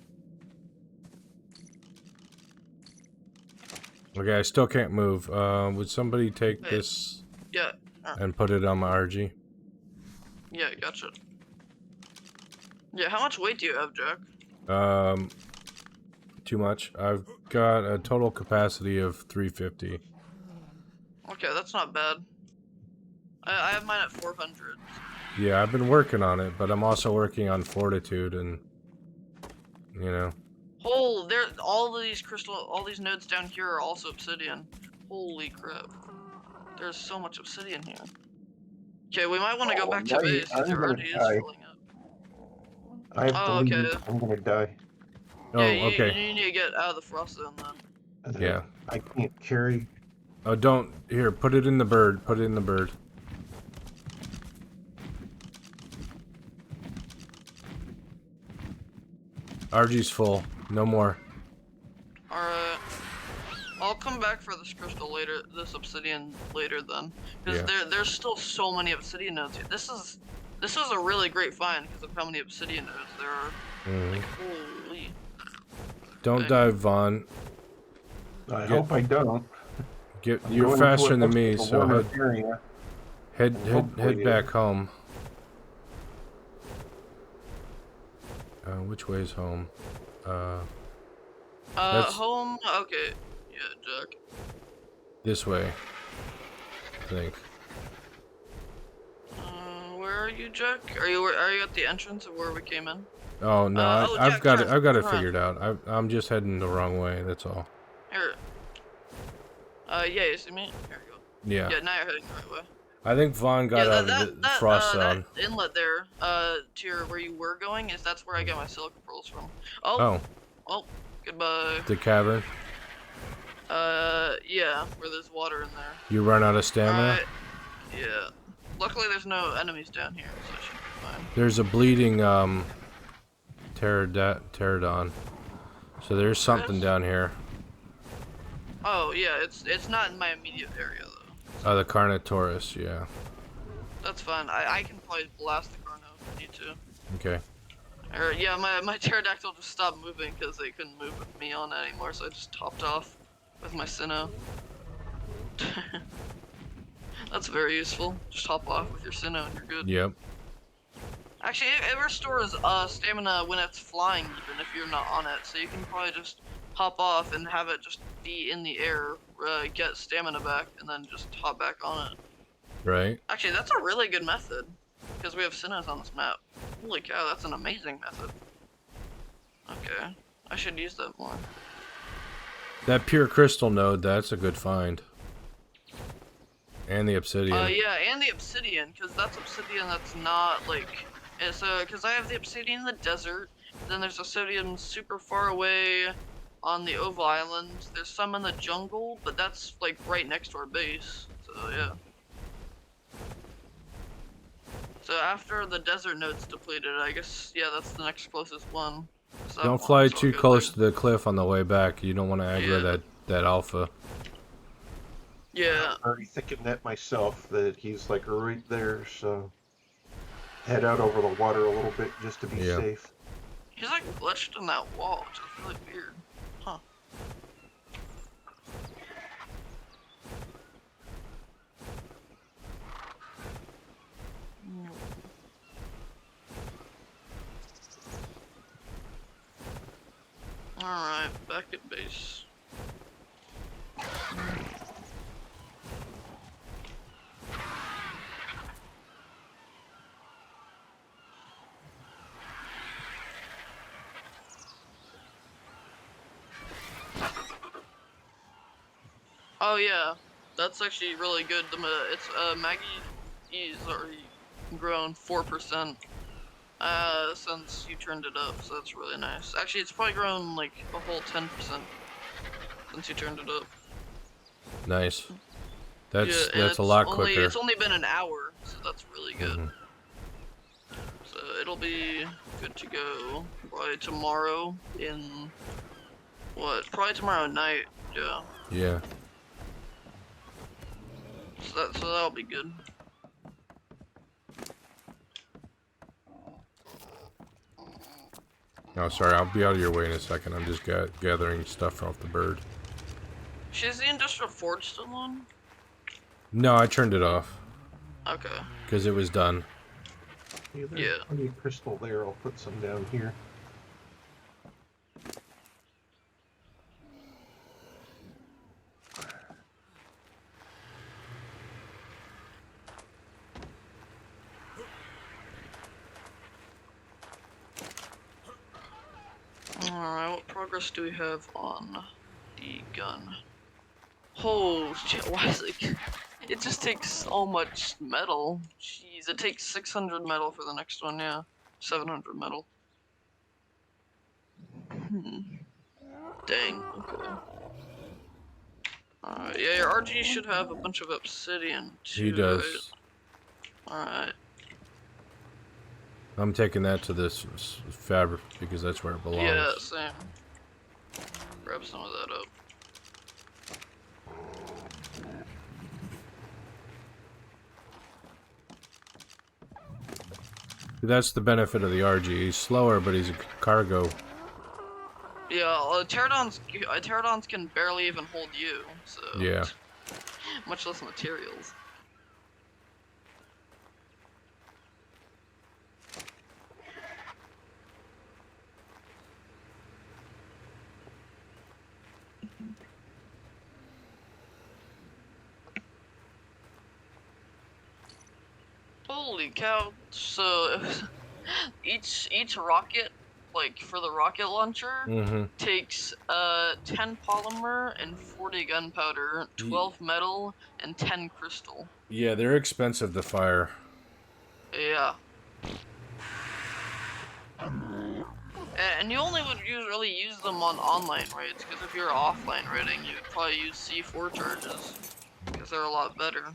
Okay, I still can't move. Would somebody take Wait. this Yeah, and put it on my RG? yeah, gotcha. Yeah, how much weight do you have, Jack? Too much. I've got a total capacity of 350. Okay, that's not bad. I have mine at 400. Yeah, I've been working on it, but I'm also working on fortitude and, you know. Oh, there! All these nodes down here are also obsidian. Holy crap! There's so much obsidian here. Okay, we might want to go back to now base because I'm your gonna RG is die. filling up. I have to Oh, leave. okay. I'm gonna die. Oh, Yeah, you okay. need to get out of the frost zone then. Yeah. I can't carry. Oh, don't. Here, put it in the bird. Put it in the bird. RG's full. No more. Alright. I'll come back for this crystal later, this obsidian later then. Because Yeah. there's still so many obsidian nodes here. This is a really great find because of how many obsidian nodes there are. Mhm. Like, holy. Don't Okay. dive, Vaughn. I hope I don't. I'm You're going faster into than me, a so warmer area. head Hopefully, back home. Which way's home? That's- Home. Okay. Yeah, Jack. This way. I think. Where are you, Jack? Are you at the entrance of where we came in? Oh no, I've Jack, got it. turn, I've got it turn. figured out. I'm just heading the wrong way. That's all. Here. Yeah, you see me? Here we go. Yeah. Yeah, now you're heading the right way. I think Vaughn got out of the frost zone. That inlet there, to where you were going, that's where I get my silica pearls from. Oh. Oh. Well, Goodbye. The cavern. Yeah, where there's water in there. You run out of stamina? Alright. Yeah. Luckily, there's no enemies down here, so it should be fine. There's a bleeding, pterodon. So there's something down here. Oh, yeah, it's not in my immediate area, though. Oh, the Carnotaurus, yeah. That's fine. I can probably blast the Carno if I need to. Okay. Or, yeah, my pterodactyl just stopped moving because they couldn't move with me on it anymore, so I just topped off with my Sinnoh. That's very useful. Just hop off with your Sinnoh and you're good. Yep. Actually, it restores stamina when it's flying, even if you're not on it. So you can probably just hop off and have it just be in the air, get stamina back, and then just hop back on it. Right. Actually, that's a really good method, because we have Sinnohs on this map. Holy cow, that's an amazing method. Okay, I should use that more. That pure crystal node, that's a good find. And the obsidian. Yeah, and the obsidian, because that's obsidian that's not, like... because I have the obsidian in the desert, then there's obsidian super far away on the Oval Island. There's some in the jungle, but that's, like, right next to our base, so yeah. So after the desert node's depleted, I guess, yeah, that's the next closest one. So Don't fly too close to the cliff on the way back. You don't want to aggro that alpha. Yeah. I'm already thinking that myself, that he's like right there, so head out over the water a little bit just to be safe. He's like glitched in that wall, which is really weird. Huh. Alright, back at base. Oh yeah, that's actually really good. It's Maggie's already grown 4% since you turned it up, so that's really nice. Actually, it's probably grown like a whole 10% since you turned it up. Nice. That's a a lot quicker. It's only been an hour, so that's really good. So it'll be good to go probably tomorrow in probably tomorrow night. Yeah. Yeah. So that'll be good. Oh, sorry. I'll be out of your way in a second. I'm just gathering stuff off the bird. Is the industrial forge still on? No, I turned it off. Okay. Because it was done. Yeah, there's Yeah. plenty of crystal there. I'll put some down here. Alright, what progress do we have on the gun? Oh shit, why is it? It just takes so much metal. Jeez, it takes 600 metal for the next one, yeah. 700 metal. Dang, okay. Alright, yeah, your RG should have a bunch of obsidian too. He does. Right? Alright. I'm taking that to this fabric because that's where it belongs. Yeah, same. Grab some of that up. That's the benefit of the RG. He's slower, but he's a cargo. Yeah, pterodons can barely even hold you, so... Yeah. Much less materials. Holy cow! So each rocket, like for the rocket launcher, takes 10 polymer and 40 gunpowder, 12 metal, and 10 crystal. Yeah, they're expensive to fire. Yeah. And you only would really use them on online raids, because if you're offline raiding, you'd probably use C4 charges, because they're a lot better.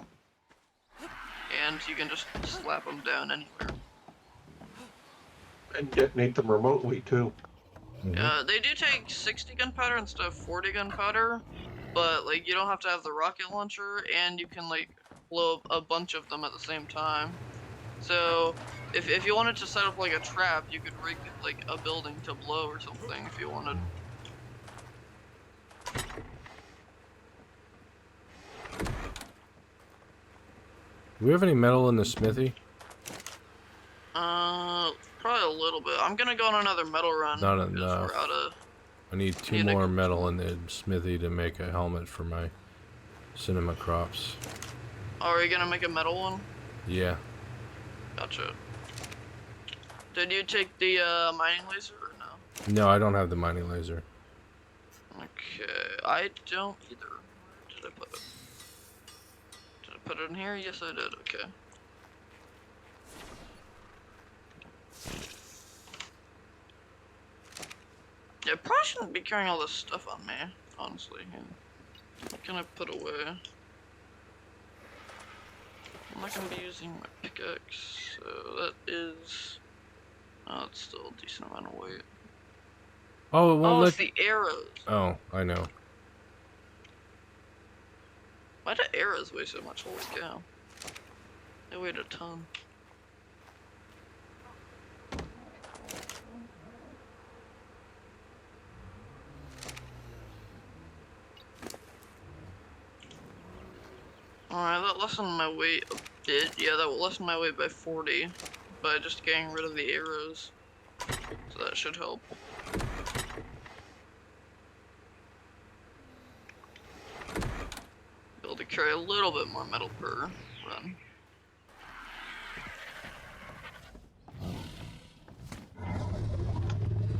And you can just slap them down anywhere. And detonate them remotely too. They do take 60 gunpowder instead of 40 gunpowder, but like you don't have to have the rocket launcher, and you can like blow up a bunch of them at the same time. So if you wanted to set up like a trap, you could rig like a building to blow or something if you wanted. Do we have any metal in the smithy? Probably a little bit. I'm gonna go on another metal run. Not because enough. We're out of. I need 2 need to more go metal in the smithy to make a helmet for my cinema crops. Oh, are you gonna make a metal one? Yeah. Gotcha. Did you take the mining laser or no? No, I don't have the mining laser. Okay, I don't either. Where did I put it? Did I put it in here? Yes, I did. Okay. Yeah, I probably shouldn't be carrying all this stuff on me, honestly. What can I put away? I'm not gonna be using my pickaxe, so that is. Oh, it's still a decent amount of weight. Oh, it won't Oh, let. it's the arrows. Oh, I know. Why do arrows weigh so much? Holy cow. They weighed a ton. Alright, that lessened my weight a bit. Yeah, that will lessen my weight by 40 by just getting rid of the arrows. So that should help. Be able to carry a little bit more metal per run.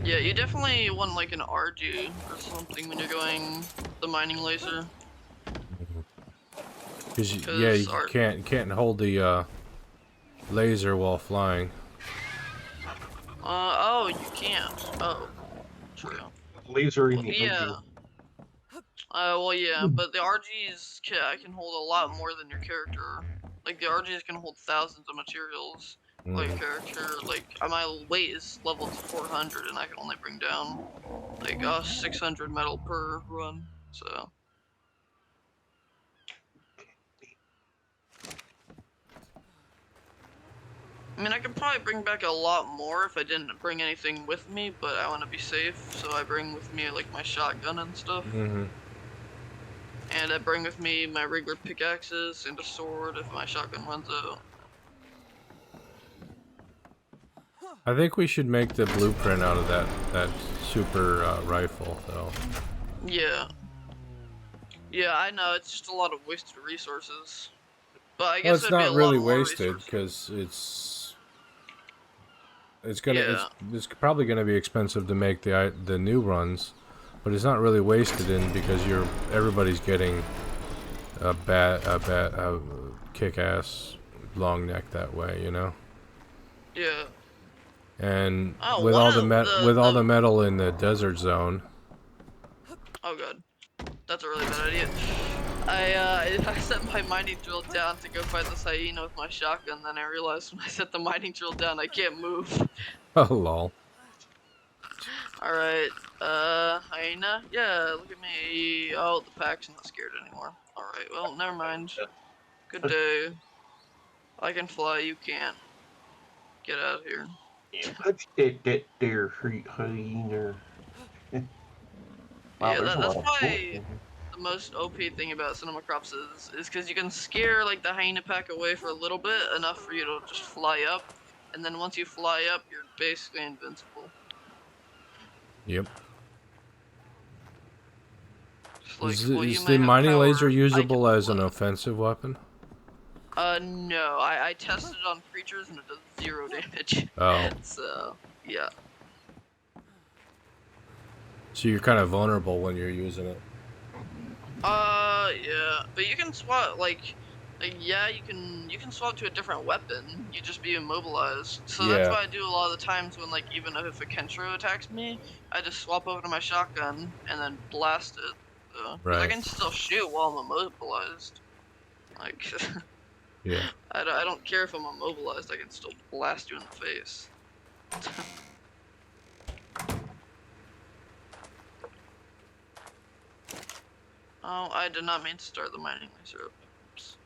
Yeah, you definitely want like an RG or something when you're going the mining laser. Cause yeah, you can't hold the laser while flying. Oh, you can't. Oh, true. Lasering Well, behind you. well, yeah, but the RGs can hold a lot more than your character. Like, the RGs can hold thousands of materials. Like, your character, like, my weight is leveled to 400, and I can only bring down, like, 600 metal per run, so. I mean, I could probably bring back a lot more if I didn't bring anything with me, but I want to be safe, so I bring with me, like, my shotgun and stuff. And I bring with me my regular pickaxes and a sword if my shotgun runs out. I think we should make the blueprint out of that super rifle, though. Yeah. Yeah, I know, it's just a lot of wasted resources. But I Well, guess it's it'd be a not lot really more wasted resources. because Yeah. it's probably gonna be expensive to make the new runs, but it's not really wasted in because everybody's getting a kick-ass long neck that way, you know. Yeah. And Oh, with one all of all the metal in the desert zone. Oh god. That's a really bad idea. I set my mining drill down to go fight this hyena with my shotgun, then I realized when I set the mining drill down I can't move. Oh lol. Alright, hyena? Yeah, look at me. Oh, the pack's not scared anymore. Alright, well, never mind. Good day. I can fly, you can't. Get out of here. Let's get that there hyena. Wow, Yeah, there's a that's lot of bullets probably in here. the most OP thing about cinema crops is because you can scare like the hyena pack away for a little bit, enough for you to just fly up, and then once you fly up, you're basically invincible. Yep. Just like, well, you Is the might have mining laser power, I can usable as an fly. offensive weapon? No, I tested it on creatures and it does 0 damage. Oh. So, yeah. So you're kind of vulnerable when you're using it. Yeah, but you can swap, like, Yeah, you can swap to a different weapon. You just be immobilized. So that's Yeah, what I do a lot of the times when like even if a Kenshiro attacks me, I just swap over to my shotgun and then blast it. Because I right. can still shoot while I'm immobilized. Like Yeah. I don't care if I'm immobilized. I can still blast you in the face. Oh, I did not mean to start the mining laser up. Oops.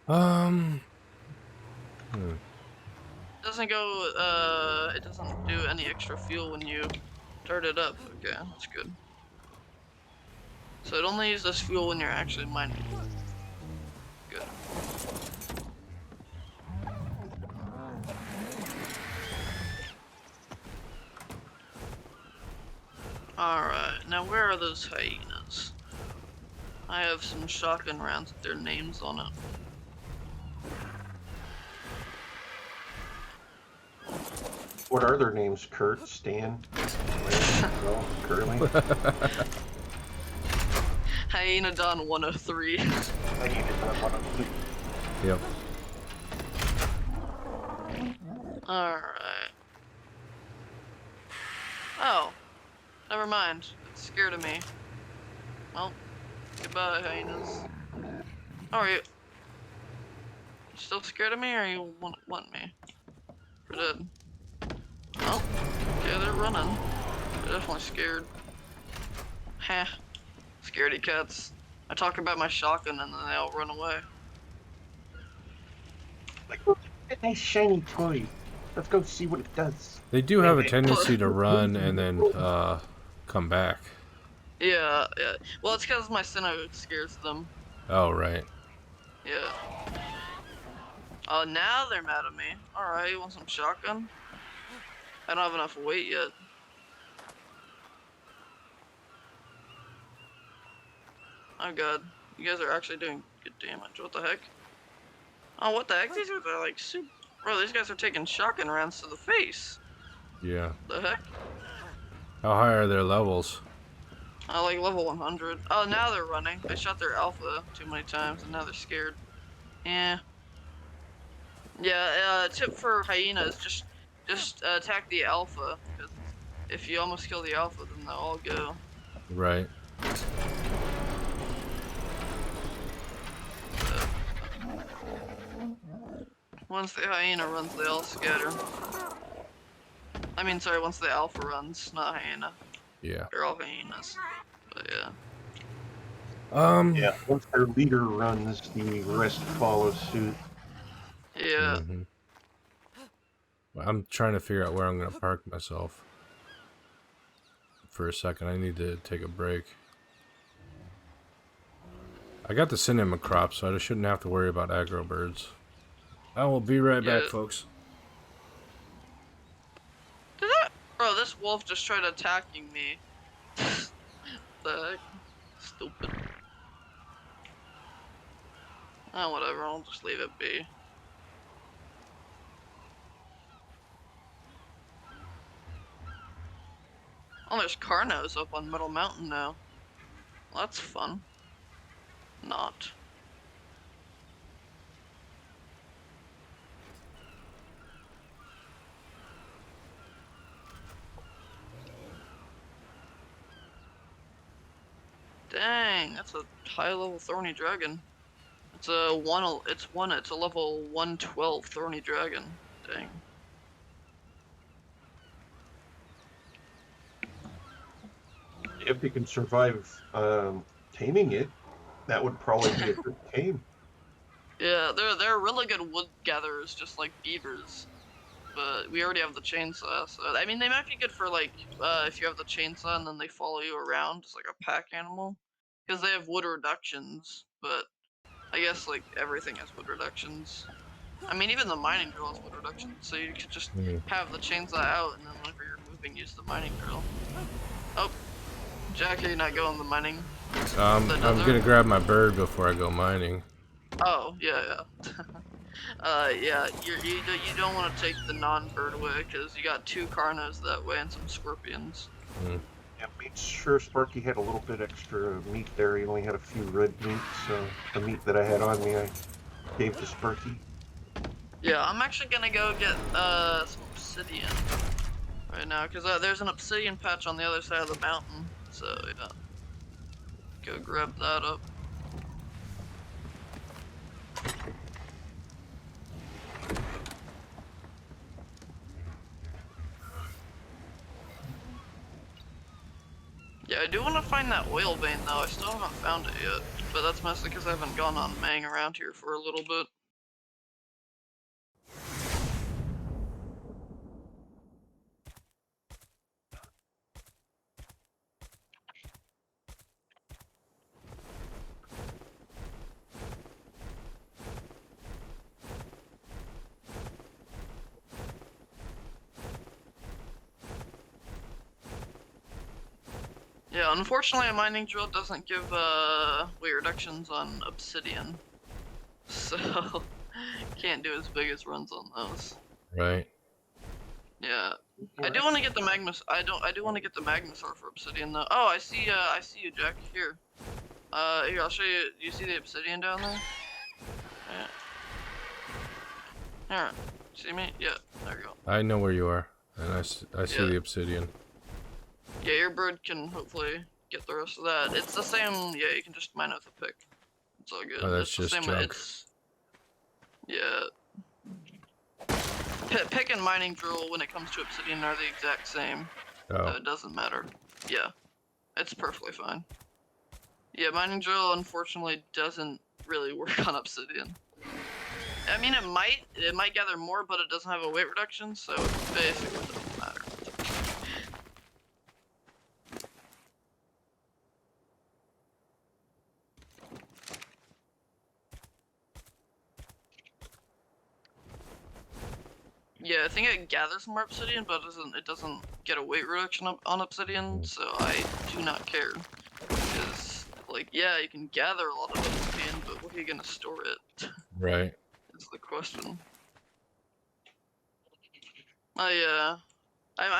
Um. Hmm. It doesn't do any extra fuel when you start it up. Okay, that's good. So it only uses fuel when you're actually mining. Good. Alright, now where are those hyenas? I have some shotgun rounds with their names on it. What are their names? Kurt, Stan, Will, Curly? Hyena Don 103. I need to put one of the Yep. Alright. Oh, never mind. It's scared of me. Well, goodbye, hyenas. How are you? You still scared of me, or you want me for dead? Oh, okay, they're running. They're definitely scared. Heh, scaredy cats. I talk about my shotgun and then they all run away. like, look at that nice shiny toy. Let's go see what it does. They do have And a then, tendency to run and then come back. Yeah, yeah. Well, it's because my Sinnoh scares them. Oh, right. Yeah. Oh, now they're mad at me. Alright, you want some shotgun? I don't have enough weight yet. Oh god. You guys are actually doing good damage. What the heck? Oh, what the heck? These guys are like super... Bro, these guys are taking shotgun rounds to the face. Yeah. The heck? How high are their levels? Like level 100. Oh, now they're running. I shot their alpha too many times and now they're scared. Yeah. Yeah, tip for hyenas, just attack the alpha, because if you almost kill the alpha, then they'll all go. Right. Once the hyena runs, they all scatter. I mean, sorry, once the alpha runs, not hyena. Yeah. They're all hyenas. But yeah. Um. yeah, once their leader runs, the rest follow suit. Yeah. Mhm. I'm trying to figure out where I'm gonna park myself. For a second, I need to take a break. I got the cinema crop, so I shouldn't have to worry about aggro birds. I will be right back, Yeah. folks. Did that? Bro, this wolf just tried attacking me. The heck? Stupid. Oh, whatever, I'll just leave it be. Oh, there's Carnos up on Middle Mountain now. Well, that's fun. Not. Dang, that's a high level thorny dragon. It's a it's a level 112 thorny dragon. Dang. If they can survive taming it, that would probably be a good tame. Yeah, they're really good wood gatherers, just like beavers. But we already have the chainsaw, so I mean they might be good for like if you have the chainsaw and then they follow you around just like a pack animal, because they have wood reductions. But I guess like everything has wood reductions. I mean even the mining drill has wood reductions, so you could just Mm. have the chainsaw out and then whenever you're moving, use the mining drill. Oh, Jack, you're not going the mining. The I'm nether? gonna grab my bird before I go mining. Oh, yeah, yeah. Yeah, you don't want to take the non-bird way because you got 2 Carnos that way and some scorpions. Hmm. Yeah, made sure Sparky had a little bit extra meat there. He only had a few red meats, so the meat that I had on me, I gave to Sparky. Yeah, I'm actually gonna go get some obsidian right now because there's an obsidian patch on the other side of the mountain. So yeah, go grab that up. Yeah, I do want to find that oil vein though. I still haven't found it yet, but that's mostly because I haven't gone on Mang around here for a little bit. Yeah, unfortunately a mining drill doesn't give weight reductions on obsidian. So can't do as big as runs on those. Right. Yeah. I do want to get the Magnus I do want to get the Magnusaur for obsidian though. Oh, I see you, Jack. Here. Here, I'll show you. You see the obsidian down there? Yeah. Alright. See me? Yeah, there you go. I know where you are, and I see Yeah. the obsidian. Yeah, your bird can hopefully get the rest of that. It's the same, yeah, you can just mine with a pick. It's all good. Oh, that's It's the just same, junk. it's... Yeah. Pick and mining drill when it comes to obsidian are the exact same. So Oh. it doesn't matter. Yeah. It's perfectly fine. Yeah, mining drill unfortunately doesn't really work on obsidian. I mean, it might gather more, but it doesn't have a weight reduction, so it basically doesn't matter. Yeah, I think it gathers more obsidian, but it doesn't get a weight reduction on obsidian, so I do not care. Because, like, yeah, you can gather a lot of obsidian, but where are you gonna store it? Right. That's the question. I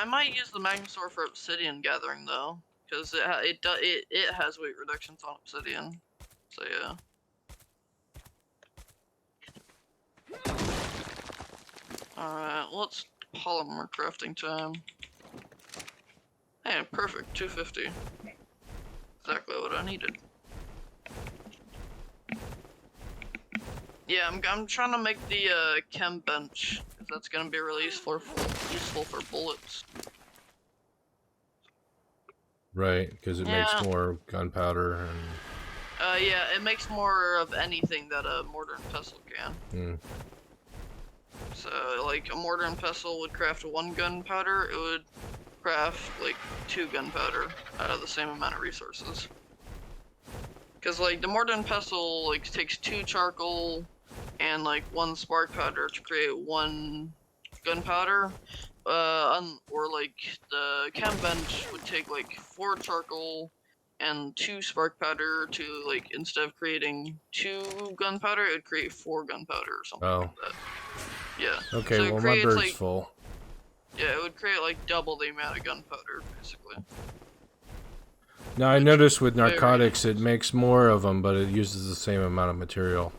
might use the Magnusaur for obsidian gathering though, because it has weight reductions on obsidian. So yeah. Alright, well, it's polymer crafting time. Hey, perfect, 250. Exactly what I needed. Yeah, I'm trying to make the chem bench, because that's gonna be really useful for bullets. Right, because it makes more gunpowder and... Yeah, it makes more of anything that a mortar and pestle can. Hmm. So, like, a mortar and pestle would craft 1 gunpowder, it would craft, like, 2 gunpowder out of the same amount of resources. Because, like, the mortar and pestle, like, takes 2 charcoal and, like, 1 spark powder to create 1 gunpowder. Or, like, the chem bench would take, like, 4 charcoal and 2 spark powder to, like, instead of creating 2 gunpowder, it would create 4 gunpowder or something like that. Yeah. Okay, so well, my creates, bird's like, full. Yeah, it would create, like, double the amount of gunpowder, basically. Now, I noticed with narcotics, it makes more of them, but it uses the same amount of material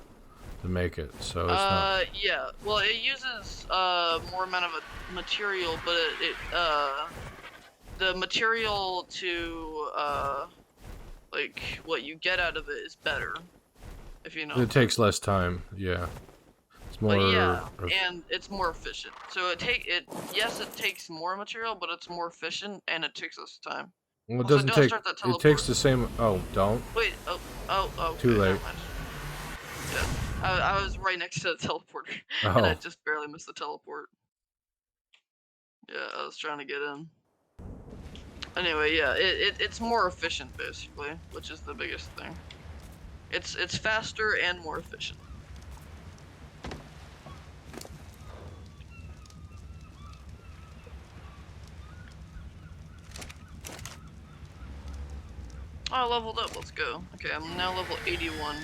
to make it, so it's not... Yeah. Well, it uses, more amount of a material, but the material to, like, what you get out of it is better, if you know. It takes less time, yeah. It's more... But yeah, and it's more efficient. So yes, it takes more material, but it's more efficient, and it takes less time. Well, it Also, doesn't don't take... start that It teleport. takes the same... Oh, don't? Wait, okay, Too late. never mind. Yeah, I was right next to the teleporter, Oh. and I just barely missed the teleport. Yeah, I was trying to get in. Anyway, yeah, it's more efficient, basically, which is the biggest thing. It's faster and more efficient. Oh, I leveled up, let's go. Okay, I'm now level 81.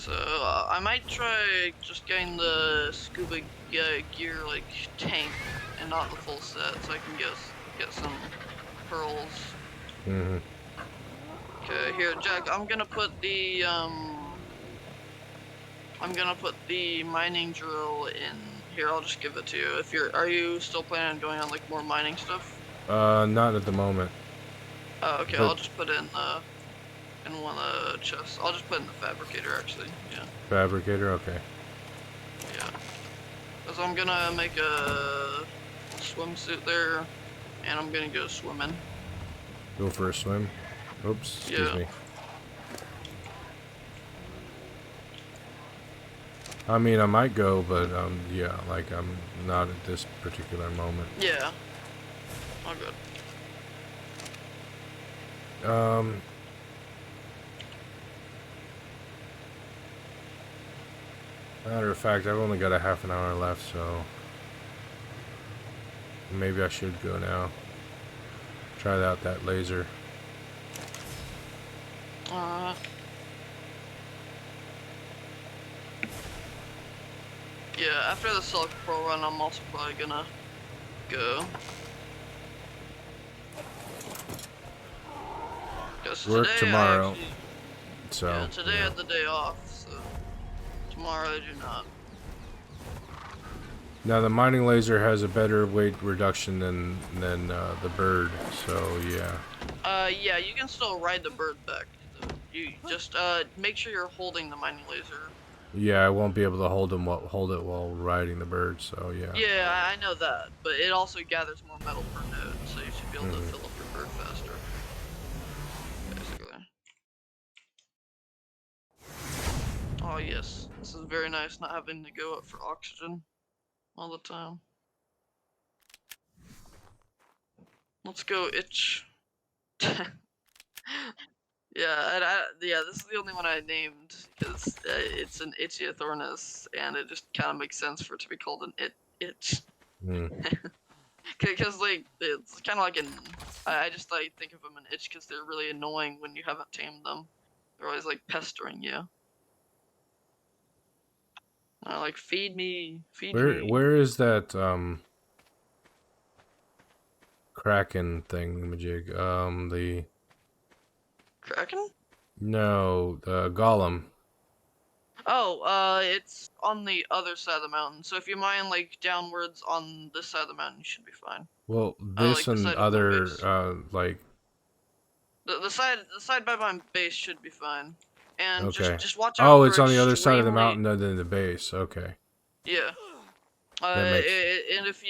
So I might try just getting the scuba gear like tank and not the full set, so I can get some pearls. Mm-hmm. Okay, here, Jack. I'm gonna put the mining drill in here. I'll just give it to you. Are you still planning on going on like more mining stuff? Not at the moment. Oh, okay. But I'll just put it in one of the chests. I'll just put it in the fabricator actually. Yeah, fabricator, okay. yeah. Cause I'm gonna make a swimsuit there, and I'm gonna go swimming. Go for a swim. Oops, excuse Yeah. me. I mean, I might go, but yeah, like I'm not at this particular moment. Yeah. All good. Matter of fact, I've only got a half an hour left, so maybe I should go now. Try out that laser. Uh. Yeah. After the Silk Pro run, I'm also probably gonna go. Cause Work today tomorrow, so yeah, today I yeah. had the day off, so tomorrow I do not. Now the mining laser has a better weight reduction than the bird, so yeah. Yeah, you can still ride the bird back. Though. You just make sure you're holding the mining laser. Yeah, I won't be able to hold it while riding the bird, so yeah. Yeah, I know that, but it also gathers more metal per node, so you should be able to Mhm. fill up your bird faster. Basically. Oh yes, this is very nice not having to go up for oxygen all the time. Let's go itch. Yeah, yeah, this is the only one I named because it's an Ichthyornis, and it just kind of makes sense for it to be called an itch. Mm. Because like it's kind of like I just like think of them an itch because they're really annoying when you haven't tamed them. They're always like pestering you. They're like feed me, feed me. Where is that Kraken thing, Majig? The Kraken? no, the Golem. Oh, it's on the other side of the mountain. So if you mine like downwards on this side of the mountain, you should be fine. Well, this Like the and side of my other base. like The side by my base should be fine. And okay. just watch out Oh, for it's on the other side of the extremely mountain than the base. Okay, yeah. that makes And if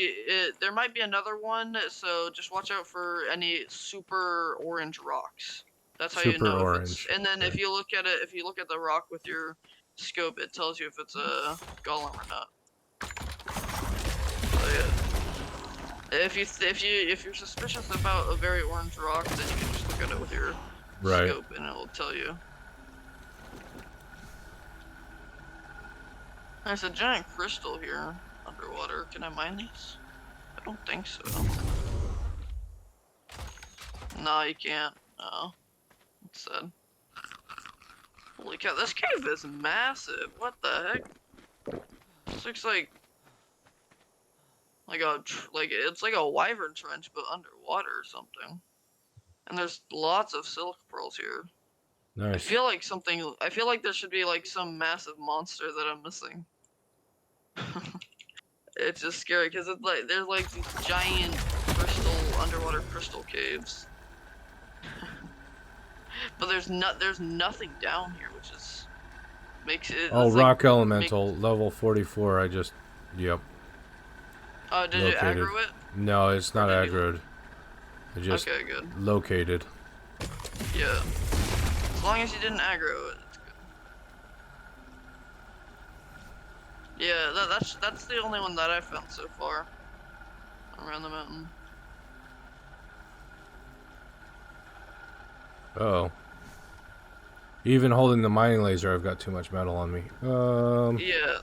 there might be another one, so just watch out for any super orange rocks. That's how you super know if it's. orange. And then Okay. if you look at the rock with your scope, it tells you if it's a golem or not. So yeah, if you're suspicious about a very orange rock, then you can just look at it with your Right. scope, and it will tell you. There's a giant crystal here underwater. Can I mine these? I don't think so. No, you can't. No. It's sad. Holy cow, this cave is massive. What the heck? This looks like it's like a wyvern trench but underwater or something. And there's lots of silk pearls here. Nice. I feel like there should be like some massive monster that I'm missing. It's just scary because it's like there's like these giant underwater crystal caves. But there's nothing down here, which is makes it. Oh, It's like rock elemental level 44. I just yep. oh, did you Located. aggro it? No, it's Or not did you? aggroed. I just Okay, good. located. Yeah. As long as you didn't aggro it, it's good. Yeah, that's the only one that I've found so far around the mountain. Oh. Even holding the mining laser, I've got too much metal on me. Yeah.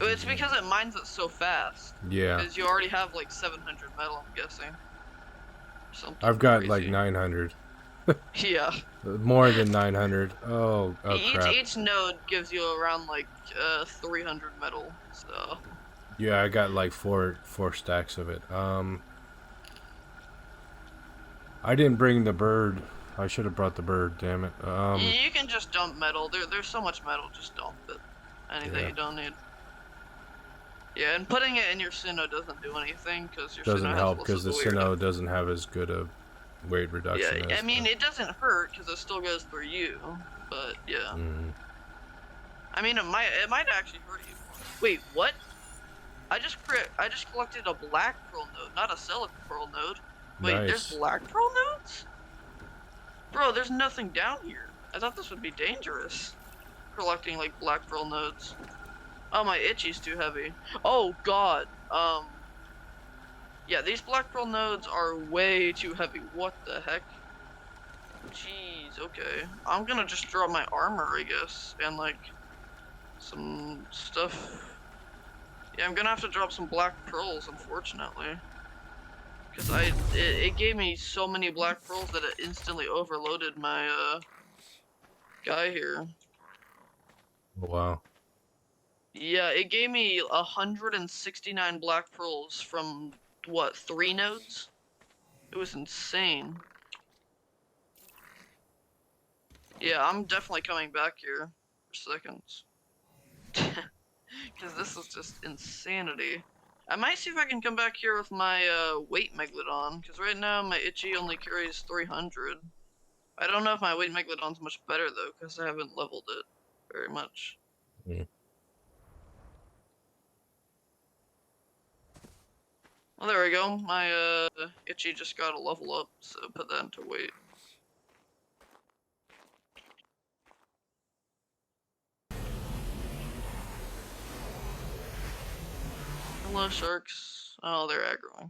It's because it mines it so fast. Yeah. Because you already have like 700 metal, I'm guessing. Something I've got crazy. like 900. Yeah. More than 900. Oh, oh crap. Each node gives you around like 300 metal. So Yeah, I got like four stacks of it. I didn't bring the bird. I should have brought the bird. Damn it. you can just dump metal. There's so much metal. Just dump it. Any that Yeah, you don't need. Yeah, and putting it in your Sinnoh doesn't do anything because your doesn't Sinnoh has help most because of the the weight Sinnoh reduction. doesn't have as good a weight Yeah, reduction I as mean it doesn't hurt because it still goes through you. But yeah, Mhm. I mean it might actually hurt you more. Wait, what? I just collected a black pearl node, not a Celic pearl node. Wait, there's Nice. black pearl nodes? Bro, there's nothing down here. I thought this would be dangerous. Collecting like black pearl nodes. Oh, my itchy's too heavy. Oh god. Yeah, these black pearl nodes are way too heavy. What the heck? Jeez, okay. I'm gonna just drop my armor, I guess, and like some stuff. Yeah, I'm gonna have to drop some black pearls, unfortunately. Because it gave me so many black pearls that it instantly overloaded my guy here. Wow. Yeah, it gave me 169 black pearls from what, 3 nodes? It was insane. Yeah, I'm definitely coming back here for seconds. Because this is just insanity. I might see if I can come back here with my weight megalodon, because right now my itchy only carries 300. I don't know if my weight megalodon's much better though, because I haven't leveled it very much. Mm. Well, there we go. My itchy just got a level up, so put that into weight. Hello, sharks. Oh, they're aggroing.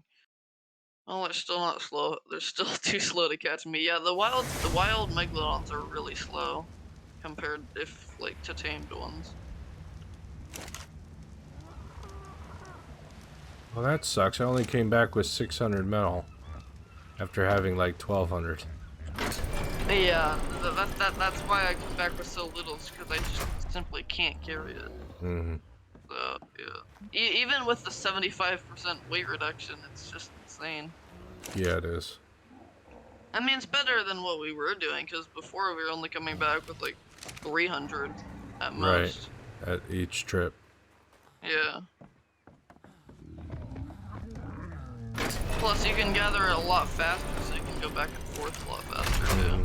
Oh, they're still not slow. They're still too slow to catch me. Yeah, the wild megalodons are really slow compared if like to tamed ones. Well, that sucks. I only came back with 600 metal after having like 1200. Yeah, that's why I come back with so little, because I just simply can't carry it. Mm-hmm. So yeah, even with the 75% weight reduction, it's just insane. Yeah, it is. I mean, it's better than what we were doing, because before we were only coming back with like 300 at Right. most. At each trip. Yeah. Plus, you can gather it a lot faster, so you can go back and forth a lot faster too. Mm-hmm.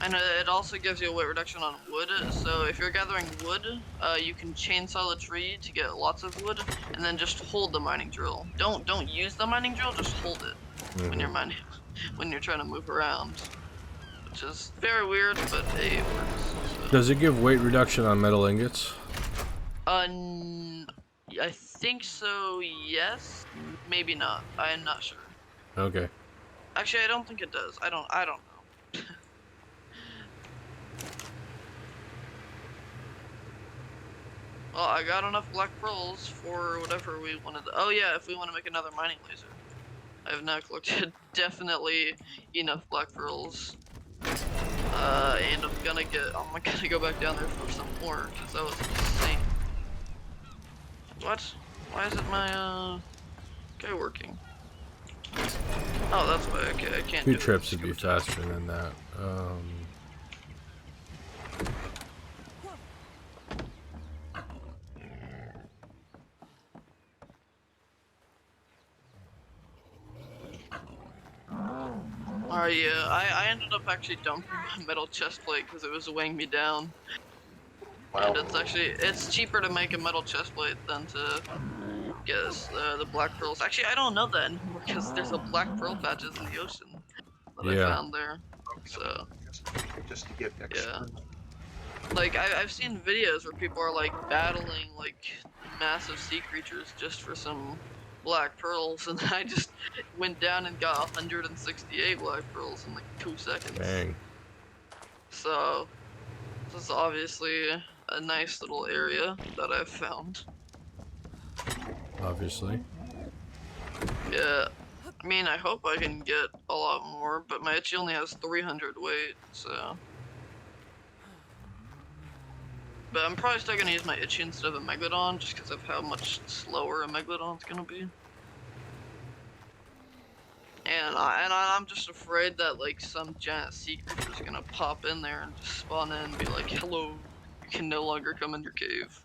And it also gives you a weight reduction on wood, so if you're gathering wood, you can chainsaw the tree to get lots of wood, and then just hold the mining drill. Don't use the mining drill, just hold it when you're mining, when you're trying to move around. Which is very weird, but hey, it works. So. Does it give weight reduction on metal ingots? I think so, yes. Maybe not. I'm not sure. Okay. Actually, I don't think it does. I don't know. Well, I got enough black pearls for whatever we wanted. Oh yeah, if we want to make another mining laser. I have now collected definitely enough black pearls. And I'm gonna go back down there for some more, because that was insane. What? Why isn't my guy working? Oh, that's why. Okay, I can't do Two it. trips would be faster than that. Yeah, I ended up actually dumping my metal chest plate because it was weighing me down. Wow. And it's cheaper to make a metal chest plate than to get the black pearls. Actually, I don't know that anymore because there's a black pearl patches in the ocean that I Yeah. found there. So Just to get extra. yeah, like I've seen videos where people are like battling like massive sea creatures just for some black pearls, and I just went down and got 168 black pearls in like 2 seconds. Bang. So this is obviously a nice little area that I've found. Obviously. Yeah, I mean, I hope I can get a lot more, but my itchy only has 300 weight, so. But I'm probably still gonna use my itchy instead of a Megalodon, just because of how much slower a Megalodon's gonna be. And I'm just afraid that like some giant sea creature's gonna pop in there and just spawn in and be like, "Hello, you can no longer come in your cave."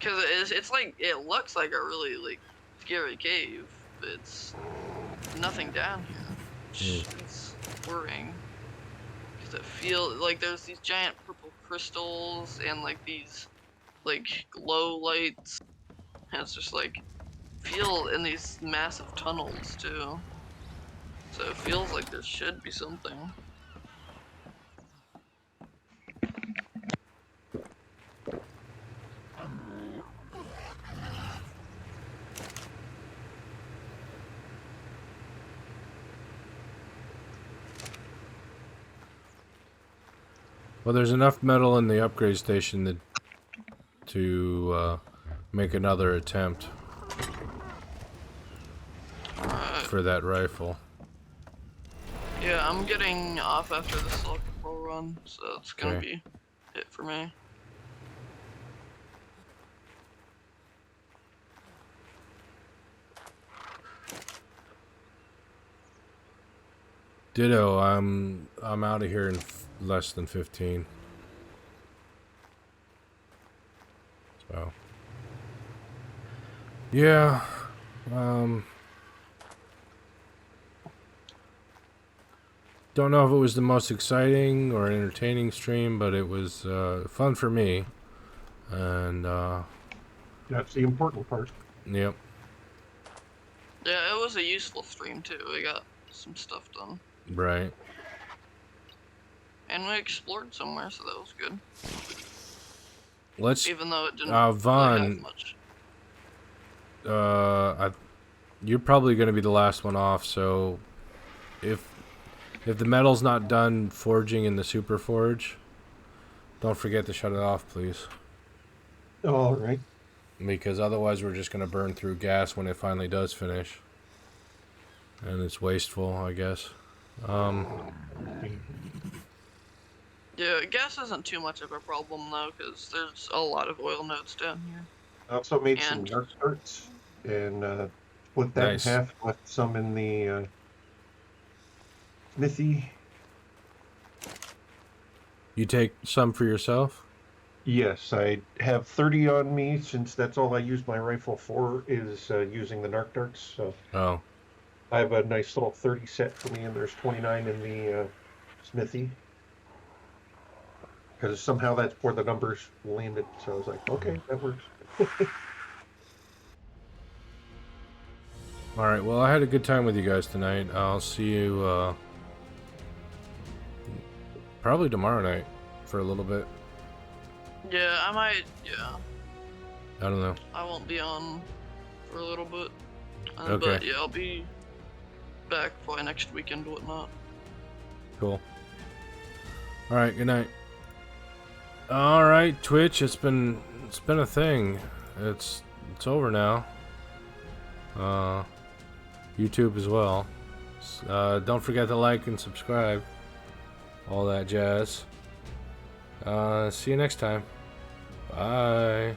Cause it's like it looks like a really like scary cave, but it's nothing down here, which is worrying. Cause it feels like there's these giant purple crystals and like these like glow lights, and it's just like feel in these massive tunnels too. So it feels like there should be something. Well, there's enough metal in the upgrade station to make another attempt Alright. for that rifle. Yeah, I'm getting off after this little control run, so it's gonna Okay. be it for me. Ditto. I'm out of here in less than 15. So. Yeah. Don't know if it was the most exciting or entertaining stream, but it was fun for me. And That's the important part. yep. Yeah, it was a useful stream too. We got some stuff done. Right. And we explored somewhere, so that was good. Let's. Even though it didn't really have Vaughn. much. You're probably going to be the last one off. So, if the metal's not done forging in the super forge, don't forget to shut it off, please. All right. Because otherwise, we're just going to burn through gas when it finally does finish, and it's wasteful, I guess. Yeah, gas isn't too much of a problem though, because there's a lot of oil nodes down here. I also made some And dark darts and split that Nice. in half, left some in the smithy. You take some for yourself? Yes, I have 30 on me since that's all I use my rifle for is using the narc darts. So Oh. I have a nice little 30 set for me, and there's 29 in the smithy. Because somehow that's where the numbers landed. So I was like, okay, that works. Alright, well, I had a good time with you guys tonight. I'll see you probably tomorrow night for a little bit. yeah, I might. Yeah, I don't know. I won't be on for a little bit. Okay. But yeah, I'll be back probably next weekend, whatnot. Cool. Alright, good night. Alright, Twitch, it's been a thing. It's over now. YouTube as well. Don't forget to like and subscribe. All that jazz. See you next time. Bye.